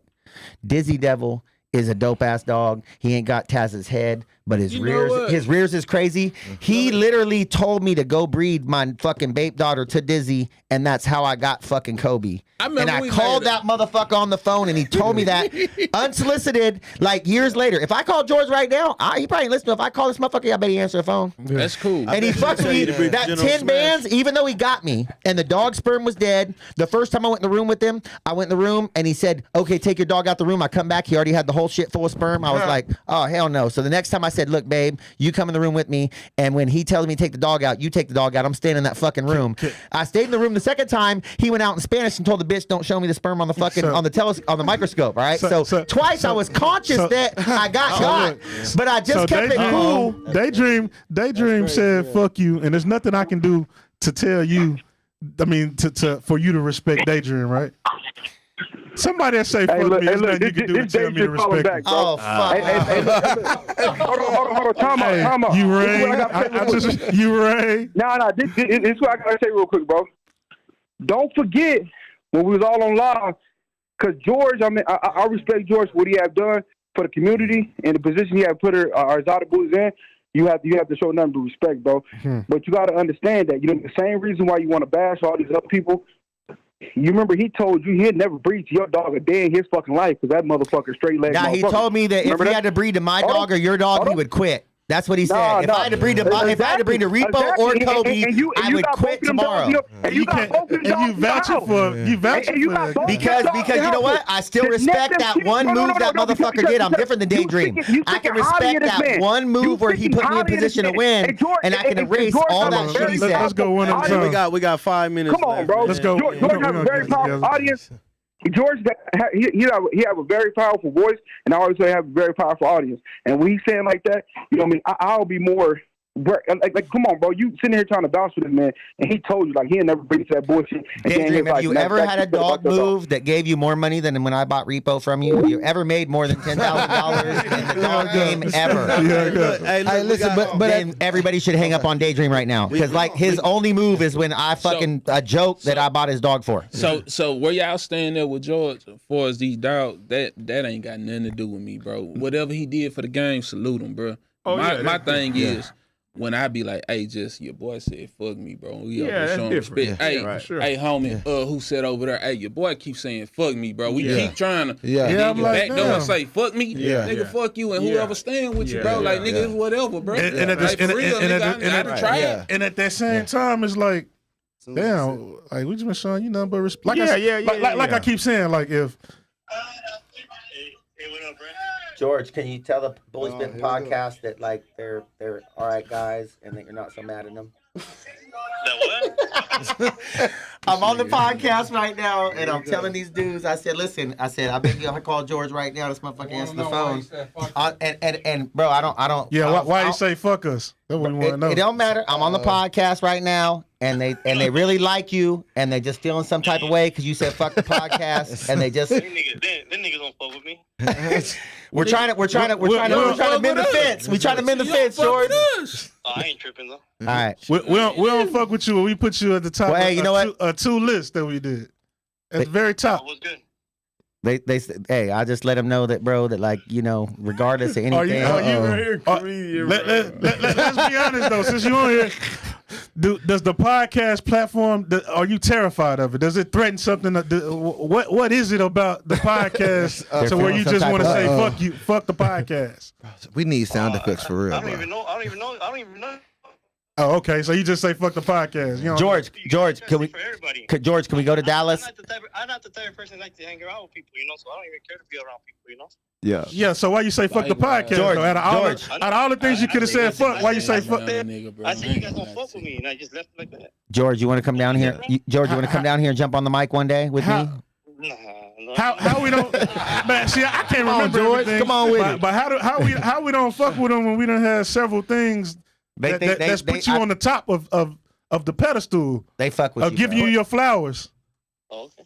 Dizzy Devil is a dope ass dog. He ain't got Taz's head, but his rears is crazy. He literally told me to go breed my fucking Bape daughter to Dizzy, and that's how I got fucking Kobe. And I called that motherfucker on the phone, and he told me that unsolicited, like years later. If I call George right now, he probably ain't listening. If I call this motherfucker, I bet he answer the phone. That's cool. And he fucked me. That 10 bands, even though he got me, and the dog sperm was dead. The first time I went in the room with him, I went in the room, and he said, "Okay, take your dog out the room." I come back, he already had the whole shit full of sperm. I was like, "Oh hell no!" So the next time I said, "Look, babe, you come in the room with me, and when he tells me to take the dog out, you take the dog out. I'm staying in that fucking room." I stayed in the room the second time. He went out in Spanish and told the bitch, "Don't show me the sperm on the fucking on the microscope." All right. So twice I was conscious that I got got, but I just kept it cool. Daydream said, "Fuck you," and there's nothing I can do to tell you. I mean, for you to respect Daydream, right? Somebody that say, "Fuck me," there's nothing you can do to tell me to respect back, you. Oh fuck! Hold on, time out. You Ray? You Ray? Nah. This is what I gotta say real quick, bro. Don't forget when we was all on live, because George, I respect George for what he have done for the community and the position he have put our exotic bullies in. You have to show nothing but respect, bro. But you got to understand that the same reason why you want to bash all these other people. You remember he told you he'd never breed to your dog a day in his fucking life because that motherfucker straight leg. Now he told me that if he had to breed to my dog or your dog, he would quit. That's what he said. If I had to breed to Repo or Kobe, I would quit tomorrow. And you vouch for because you know what? I still respect that one move that motherfucker did. I'm different than Daydream. I can respect that one move where he put me in position to win, and I can erase all that shit he said. Let's go one at a time. We got 5 minutes. Come on, bro. Let's go. George has a very powerful audience. George, he have a very powerful voice, and I always say have a very powerful audience. And when he's saying like that, you know what I mean? I'll be more like, come on, bro. You sitting here trying to bounce with this man, and he told you like he ain't never been to that bullshit. Daydream, have you ever had a dog move that gave you more money than when I bought Repo from you? Have you ever made more than $10,000 in the dog game ever? Hey, listen, but then everybody should hang up on Daydream right now because like his only move is when I fucking a joke that I bought his dog for. So where y'all staying there with George as far as these dogs? That ain't got nothing to do with me, bro. Whatever he did for the game, salute him, bro. My thing is. When I be like, "Hey, just your boy said fuck me, bro." We showing respect. Hey, homie, who said over there? Hey, your boy keep saying fuck me, bro. We keep trying to get back door and say fuck me, nigga, fuck you, and whoever stand with you, bro. Like nigga, it's whatever, bro. And at that same time, it's like, damn, like we just been showing you nothing but respect. Like I keep saying, like if. Hey, what up, bro? George, can you tell the Bully Spin podcast that like they're all right guys and that you're not so mad at them? That what? I'm on the podcast right now and I'm telling these dudes. I said, listen. I said, I bet you I call George right now. This motherfucker answer the phone. And bro, I don't. Yeah, why you say fuck us? That's what we want to know. It don't matter. I'm on the podcast right now. And they really like you, and they just feeling some type of way because you said fuck the podcast, and they just. Them niggas don't fuck with me. We're trying to mend the fence. We trying to mend the fence, George. I ain't tripping though. All right, we don't fuck with you. We put you at the top. Well, hey, you know what? A two list that we did at the very top. What's good? Hey, I just let them know that, bro, that like, regardless of anything. Are you right here? Let's be honest though, since you on here, does the podcast platform? Are you terrified of it? Does it threaten something? What is it about the podcast to where you just want to say fuck the podcast? We need sound effects for real. I don't even know. Oh, okay. So you just say fuck the podcast. George, can we go to Dallas? I'm not the type of person that like to hang around with people, so I don't even care to be around people, Yeah. Yeah. So why you say fuck the podcast? George, out of all the things you could have said fuck, why you say fuck? I said you guys don't fuck with me, and I just left it like that. George, you want to come down here? George, you want to come down here and jump on the mic one day with me? How we don't? Man, see, I can't remember George. everything. Come on with it. But how we don't fuck with them when we done had several things that's put you on the top of the pedestal. They fuck with you. Giving you your flowers. Oh, okay.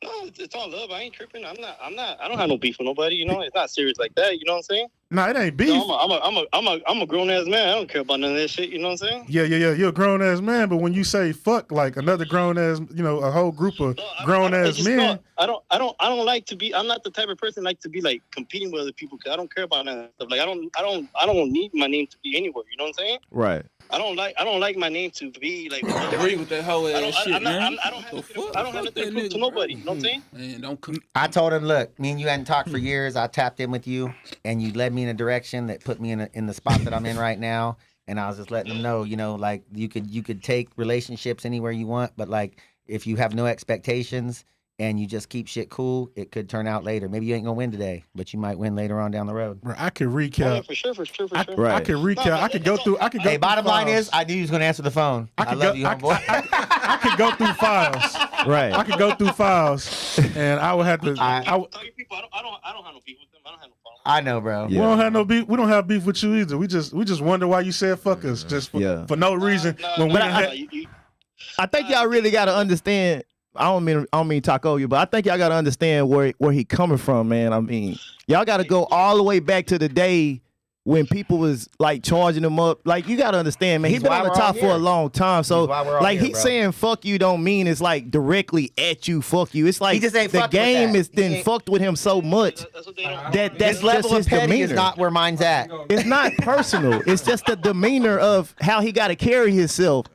No, it's all love. I ain't tripping. I don't have no beef with nobody. It's not serious like that. You know what I'm saying? No, it ain't beef. I'm a grown ass man. I don't care about none of that shit. You know what I'm saying? Yeah. You're a grown ass man, but when you say fuck, like another grown ass, a whole group of grown ass men. I don't like to be. I'm not the type of person like to be like competing with other people because I don't care about none of that stuff. Like I don't need my name to be anywhere. You know what I'm saying? Right. I don't like my name to be like. Agree with that whole ass shit, man. I don't have nothing to prove to nobody. You know what I'm saying? Man, I told him, look, me and you hadn't talked for years. I tapped in with you, and you led me in a direction that put me in the spot that I'm in right now. And I was just letting them know, like you could take relationships anywhere you want, but like if you have no expectations and you just keep shit cool, it could turn out later. Maybe you ain't gonna win today, but you might win later on down the road. Bro, I could recap. Oh, yeah, for sure. Right. I could recap. I could go through. Hey, bottom line is, I knew you was gonna answer the phone. I love you, homeboy. I could go through files. Right. I could go through files, and I would have to. I don't have no beef with them. I don't have no problem. I know, bro. We don't have no beef. We don't have beef with you either. We just wonder why you said fuck us just for no reason. I think y'all really gotta understand. I don't mean to talk over you, but I think y'all gotta understand where he coming from, man. I mean, y'all gotta go all the way back to the day when people was like charging him up. Like, you gotta understand, man. He's been on the top for a long time. So like he's saying fuck you don't mean it's like directly at you, fuck you. It's like the game is then fucked with him so much that this level of petty demeanor is not where mine's at. It's not personal. It's just the demeanor of how he gotta carry himself.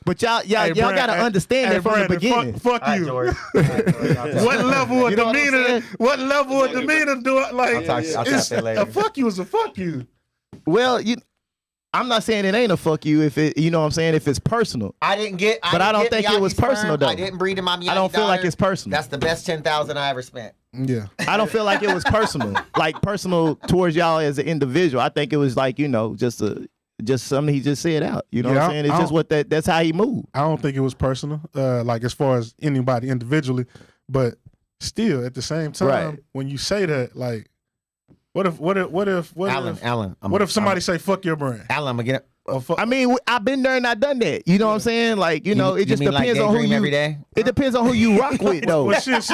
But y'all gotta understand that from the beginning. Fuck you. What level of demeanor? What level of demeanor do I like? I'll talk that later. A fuck you is a fuck you. Well, I'm not saying it ain't a fuck you if it, you know what I'm saying, if it's personal. I don't think it was personal though. I didn't breed in my Miyagi I don't feel like it's personal. That's the best 10,000 I ever spent. Yeah. I don't feel like it was personal. Like personal towards y'all as an individual. I think it was like, just something he just said out. You know what I'm saying? It's just that's how he moved. I don't think it was personal, like as far as anybody individually, but still at the same time, when you say that, like, what if somebody say fuck your brand? Alan, I'm gonna get it. I mean, I've been there and I done that. You know what I'm saying? Like, it just depends on who you. Every day? It depends on who you rock with, though. Because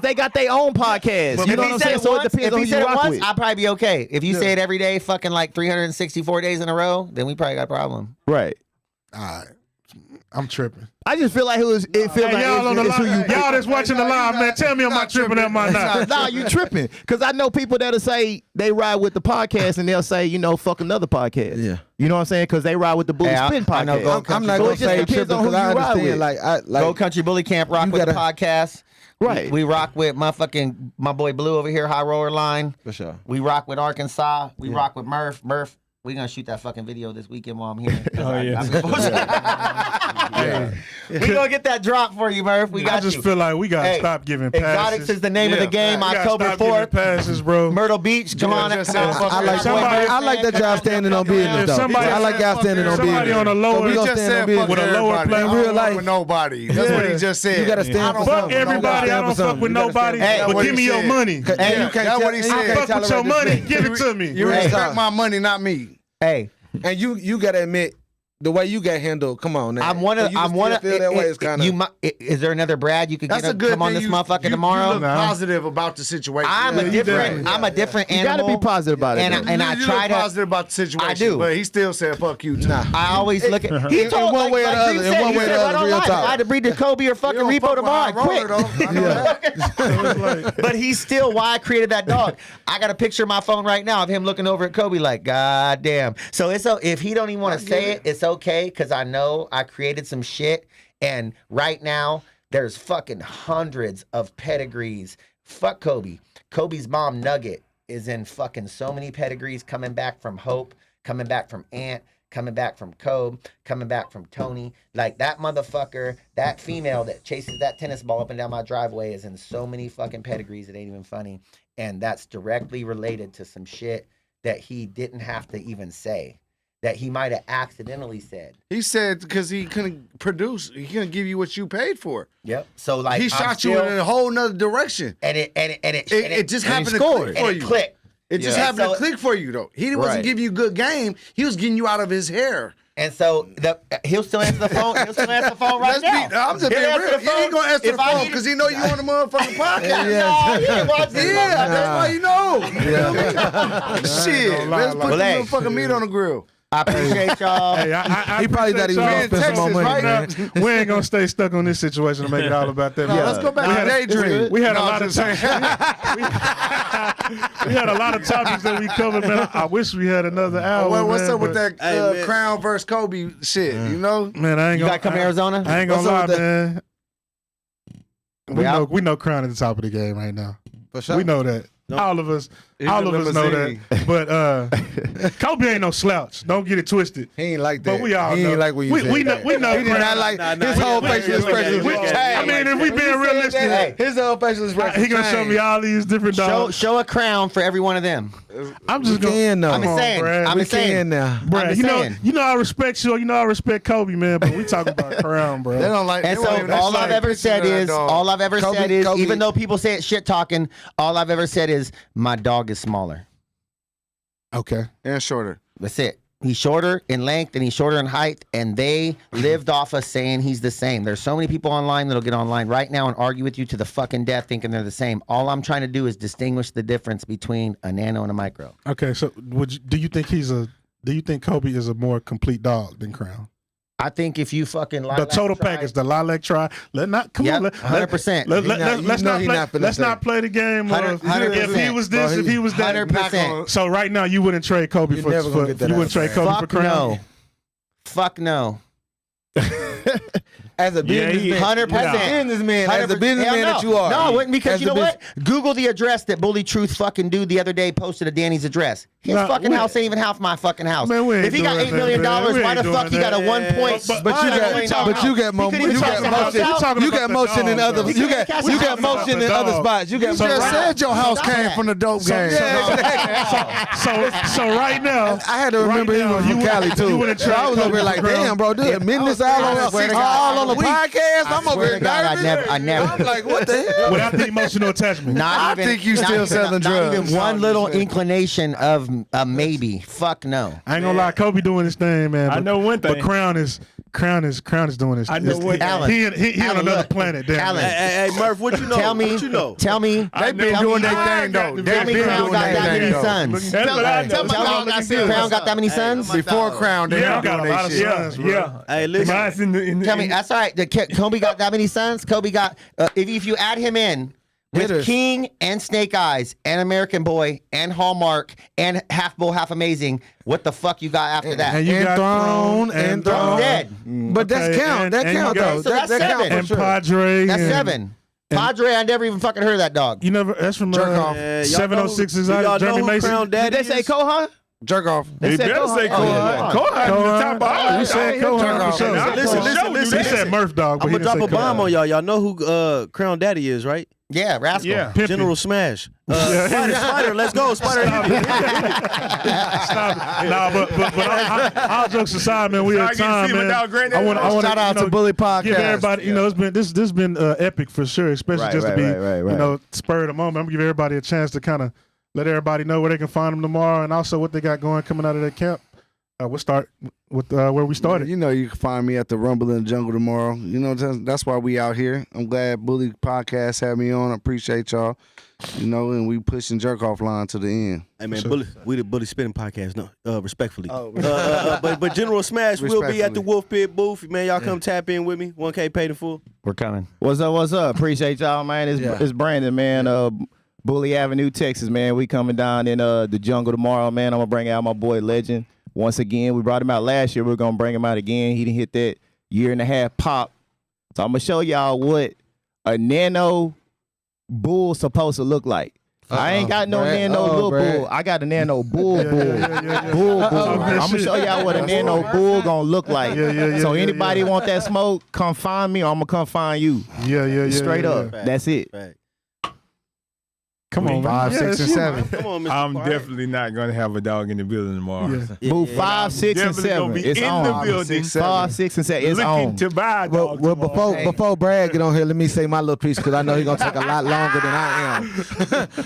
they got their own podcast. You know what I'm saying? So it depends on who you rock with. I'd probably be okay. If you say it every day, fucking like 364 days in a row, then we probably got a problem. Right. All right. I'm tripping. I just feel like y'all that's watching the live, man. Tell me, am I tripping or am I not? Nah, you tripping. Because I know people that'll say they ride with the podcast and they'll say, fuck another podcast. Yeah. You know what I'm saying? Because they ride with the Bully Spin podcast. I'm not going to say tripping because I understand. Like Go Country Bully Camp rock with the podcast. Right. We rock with my boy Blue over here, High Roller Line. For sure. We rock with Arkansas. We rock with Murph. We're going to shoot that fucking video this weekend while I'm here. We're going to get that drop for you, Murph. I just feel like we got to stop giving passes. Exotics is the name of the game, October 4th. Passes, bro. Myrtle Beach, come on. I like that y'all standing on business, though. I like y'all standing on business. Somebody on a lower, he just said fuck with a lower play. In real life. With nobody. That's what he just said. You got to stand for something. Fuck everybody. I don't fuck with nobody. But give me your money. That's what he said. I fuck with your money. Give it to me. You respect my money, not me. Hey. And you got to admit, the way you got handled, come on now. I'm one of. Feel that way is kind of. Is there another Brad you could That's get a good come on thing this motherfucker tomorrow? You look positive about the situation. I'm a different You gotta animal. be positive about it. And I you try look to. positive about the situation. I do. But he still said, fuck you, too. I always look at. He told one way or the other. In one way or the other, real If I had to breed to Kobe or fucking Repo tomorrow, I quit. But he's still why I created that dog. I got a picture on my phone right now of him looking over at Kobe like, God damn. So if he don't even want to say it, it's okay because I know I created some shit. And right now, there's fucking hundreds of pedigrees. Fuck Kobe. Kobe's mom Nugget is in fucking so many pedigrees coming back from Hope, coming back from Ant, coming back from Kobe, coming back from Tony. Like that motherfucker, that female that chases that tennis ball up and down my driveway is in so many fucking pedigrees, it ain't even funny. And that's directly related to some shit that he didn't have to even say, that he might have accidentally said. He said because he couldn't produce, he couldn't give you what you paid for. Yep. So like he shot you in a whole nother direction. And it just happened to click for you. Click. It just happened to click for you though. He wasn't giving you good game. He was getting you out of his hair. And so he'll still answer the phone. He'll still answer the phone right now. I'm just being real. He ain't gonna answer the phone because he know you on the motherfucking podcast. That's why you know. Shit, let's put the motherfucking meat on the grill. I appreciate y'all. Hey, he probably thought he was gonna spend some more money, man. We ain't gonna stay stuck on this situation to make it all about that. Let's go back to daydream. We had a lot of we had a lot of topics that we covered, man. I wish we had another hour. What's up with that Crown versus Kobe shit? You know, man. I ain't gonna come to Arizona. I ain't gonna lie, man. We know Crown at the top of the game right now. For sure. We know that. All of us know that. But Kobe ain't no slouch. Don't get it twisted. He ain't like that. But we all he know. ain't like what you said. We know. He did not like his whole facial expression. I mean, if we being realistic, his whole facial expression. He gonna show me all these different dogs. Show a crown for every one of them. I'm just going. I'm saying. I'm saying now, Brad. You know I respect you. You know I respect Kobe, man. But we talking about Crown, bro. They don't like. And so all I've ever said is, even though people say it's shit talking, all I've ever said is my dog is smaller. Okay. And shorter. That's it. He's shorter in length and he's shorter in height, and they lived off of saying he's the same. There's so many people online that'll get online right now and argue with you to the fucking death thinking they're the same. All I'm trying to do is distinguish the difference between a nano and a micro. Okay, so do you think Kobe is a more complete dog than Crown? I think if you fucking the total package, the lilac try, on. 100%. Let's not play the game of if he was this, if he was that. 100%. So right now you wouldn't trade Kobe for Crown. Fuck no. As a businessman, 100%. As a businessman that you are. No, I wouldn't, because you know what? Google the address that Bully Truth fucking dude the other day posted at Danny's address. His fucking house ain't even half my fucking house. Man, if he got $8 million, why the fuck he got a 1 point? But you get motion. You got motion in other. You got motion in other spots. You just said your house came from the dope game. So right now, I had to remember he was from Cali too. I was over here like, damn, bro, dude, business all on the podcast. I'm over here nervous. I never. I'm like, what the hell? Without the emotional attachment. I think you still selling drugs. Not even one little inclination of a maybe. Fuck no. I ain't gonna lie, Kobe doing his thing, man. I know one thing. But Crown is doing his. I know one thing. He on another planet. Damn. Hey, Murph, what you know? Tell me. Tell me. They been doing their thing though. Tell me Crown got that many sons. Crown got that many sons? Before Crown, they got a lot of sons. Yeah. Hey, listen. Tell me, that's all right. Kobe got that many sons? Kobe got, if you add him in, with King and Snake Eyes and American Boy and Hallmark and Half Bull, Half Amazing, what the fuck you got after that? And you got Throne and Throne's dead. But that's count. That count though. So that's 7. And Padre. That's 7. Padre, I never even fucking heard of that dog. You never? That's from 706 Exotic. Jeremy Mason. Did they say Kohan? Jerk off. They better say Kohan. Kohan the top of. We said Kohan. Listen. He said Murph dog. I'm gonna drop a bomb on y'all. Y'all know who Crown Daddy is, right? Yeah, Rascal. Yeah. General Smash. Spider, let's go. Spider. Stop it. Nah, but all jokes aside, man, we have time, man. I want shout out to Bully Podcast. Give everybody, it's been this has been epic for sure, especially just to be, spur of the moment. I'm gonna give everybody a chance to kind of let everybody know where they can find them tomorrow, and also what they got going coming out of their camp. we'll start with where we started. You know, you can find me at the Rumble in the Jungle tomorrow. You know, that's why we out here. I'm glad Bully Podcast had me on. I appreciate y'all. You know, and we pushing Jerk Off Line to the end. Hey man, Bully, we the Bully Spinning Podcast. No, respectfully. But General Smash will be at the Wolf Pit booth. Man, y'all come tap in with me. 1K paid in full. We're coming. What's up? What's up? Appreciate y'all, man. It's Brandon, man. Bully Avenue, Texas, man. We coming down in the jungle tomorrow, man. I'm gonna bring out my boy Legend once again. We brought him out last year. We're gonna bring him out again. He didn't hit that 1.5 year pop. So I'm gonna show y'all what a nano bull supposed to look like. I ain't got no nano little bull. I got a nano bull. Bull. I'm gonna show y'all what a nano bull gonna look like. So anybody want that smoke, come find me, or I'm gonna come find you. Straight up. That's it. Come on, 5, 6, and 7. Come on, Mr. I'm Quiet. definitely not gonna have a dog in the building tomorrow. Move 5, 6, and 7. It's on. The building. 5, 6, and 7. It's looking on. to buy a dog Well, tomorrow. before Brad get on here, let me say my little piece because I know he's gonna take a lot longer than I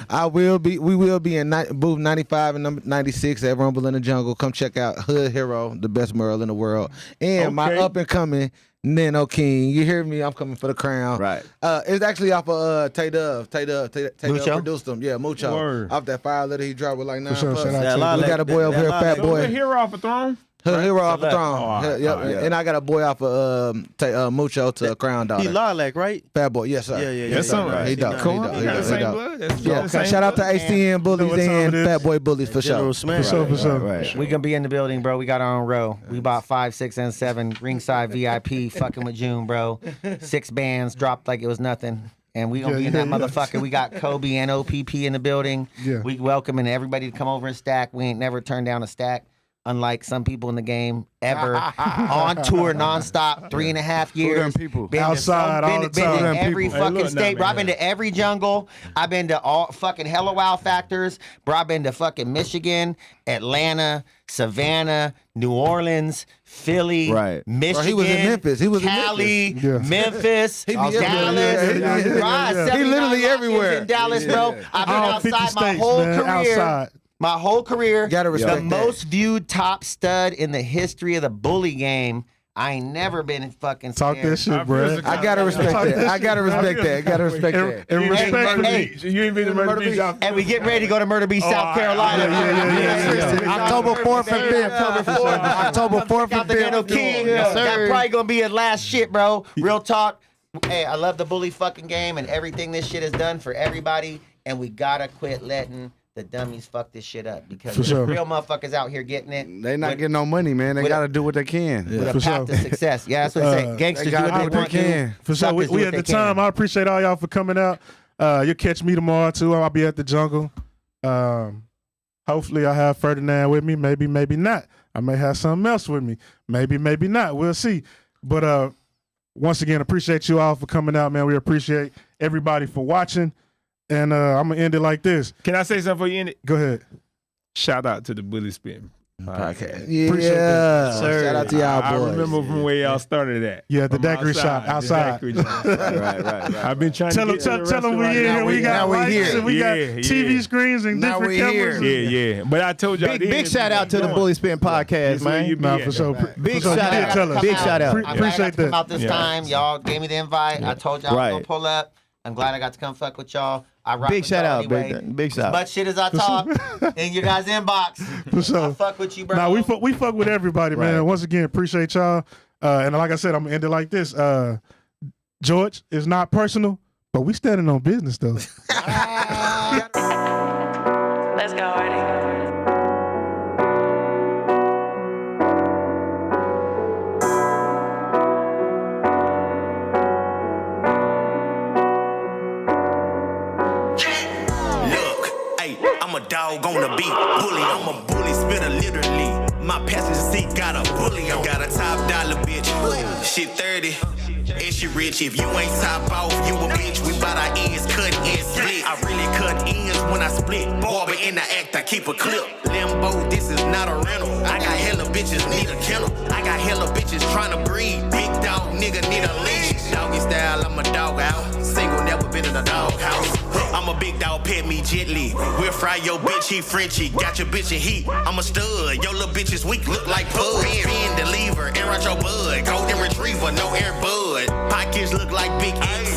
am. We will be in booth 95 and number 96 at Rumble in the Jungle. Come check out Hood Hero, the best Merle in the world, and my up and coming Nano King. You hear me? I'm coming for the crown. Right. It's actually off of Tay Dove. Tay Dove Mucho? produced them. Yeah, Mucho. Word. Off that 5 letter he dropped with like 9 sure, plus. shout out to you. We got a boy over here, Fat So the Boy. hero off a throne. Hood Hero off the Select. throne. all right, Yep. all right. And I got a boy off of Mucho to Crown Daughter. He Lilac, right? Fat Boy, yes sir. Yeah. That's all right. He dope. Come He on, dope. we He got the dope. same He dope. blood. That's Yeah, the same shout out to blood. HTN Bullies what time and it is. Fat Boy Bullies for General sure. Smash. For sure. Right. We gonna be in the building, bro. We got our own row. We bought 5, 6, and 7 ringside VIP. Fucking with June, bro. 6 bands dropped like it was nothing. And we gonna be in that motherfucker. We got Kobe and OPP in the building. Yeah. We welcoming everybody to come over and stack. We ain't never turned down a stack. Unlike some people in the game, ever on tour nonstop, 3.5 years. them people? Been to Outside all the been time. to Them every people. Hey, fucking look, state, nah, bro. I've man. been to every jungle. I've been to all fucking Hello Wow Factors, bro. I've been to fucking Michigan, Atlanta, Savannah, New Orleans, Philly, Right. Michigan. Bro, he was in Memphis. He was in Cali, Memphis. Yeah. Memphis, He be Dallas. everywhere. Yeah. Bro, I had He literally 79 lock-ins everywhere. in Dallas, bro. I've been All 50 outside my states, whole man. career. Outside. My whole career, Gotta respect the that. most viewed top stud in the history of the bully game. I ain't never been fucking Talk scared. that shit, bro. I gotta respect that. I gotta respect that. Gotta respect that. And respectfully, hey. You ain't been to Murder Beach. And we getting ready to go to Murder Beach, South Carolina. yeah. October 4th and 5th. October 4th Out and the Nano 5th. King. That probably gonna be his last shit, bro. Real talk. Hey, I love the bully fucking game and everything this shit has done for everybody. And we gotta quit letting the dummies fuck this shit up because For sure. real motherfuckers out here getting it. They not with- getting no money, man. They with a- gotta do what they can. with a For path sure. to success. Yeah, that's what they say. Gangsters they do gotta what do they what want they to. can. For sure. Suckers do We what at they the can. time. I appreciate all y'all for coming out. You'll catch me tomorrow too. I'll be at the jungle. Hopefully I have Ferdinand with me. Maybe, maybe not. I may have something else with me. Maybe, maybe not. We'll see. But once again, appreciate you all for coming out, man. We appreciate everybody for watching. And I'm gonna end it like this. Can I say something for you in it? Go ahead. Shout out to the Bully Spin. Podcast. Appreciate that. Shout out to y'all I boys. remember from where y'all started at. Yeah, the From daiquiri shop outside. The daiquiri shop. Right. I've been trying Tell to them, get to the tell them we in restaurant. here. We got now we lights here. and we got Yeah, TV yeah. screens and Now different we cameras. here. Yeah. But I told y'all Big shout out to the Bully Spin Podcast, man. Nah, for sure. Big For sure. shout You out. did tell us. Big shout out. Pre- I'm glad I got appreciate to come that. out this Yeah. time. Y'all gave me the invite. I told y'all I was gonna Right. pull up. I'm glad I got to come fuck with y'all. I rock Big with shout y'all out, anyway. big As shout. much shit as I talk in your guys' inbox. For sure. I fuck with you, bro. Nah, we fuck with everybody, man. Right. Once again, appreciate y'all. And like I said, I'm gonna end it like this. George, it's not personal, but we standing on business though. Let's go, Artie. Look, hey, I'm a dog on the beat. Bully, I'm a bully spitter, literally. My passenger seat got a bully. I got a top dollar bitch. Shit 30. And she rich. If you ain't top off, you a bitch. We bout our ends cut and split. I really cut ends when I split. Barber in the act, I keep a clip. Limbo, this is not a rental. I got hella bitches, need a kennel. I got hella bitches trying to breed. Big dog, nigga, need a leash. Doggy style, I'm a dog out. Single, never been in a dog house. I'm a big big dog pet me gently. We'll fry your bitch, he Frenchy. Got your bitch in heat, I'm a stud. Your little bitch is weak, look like pud. Spin the lever, air out your bud. Golden retriever, no air bud. Pockets look like big X.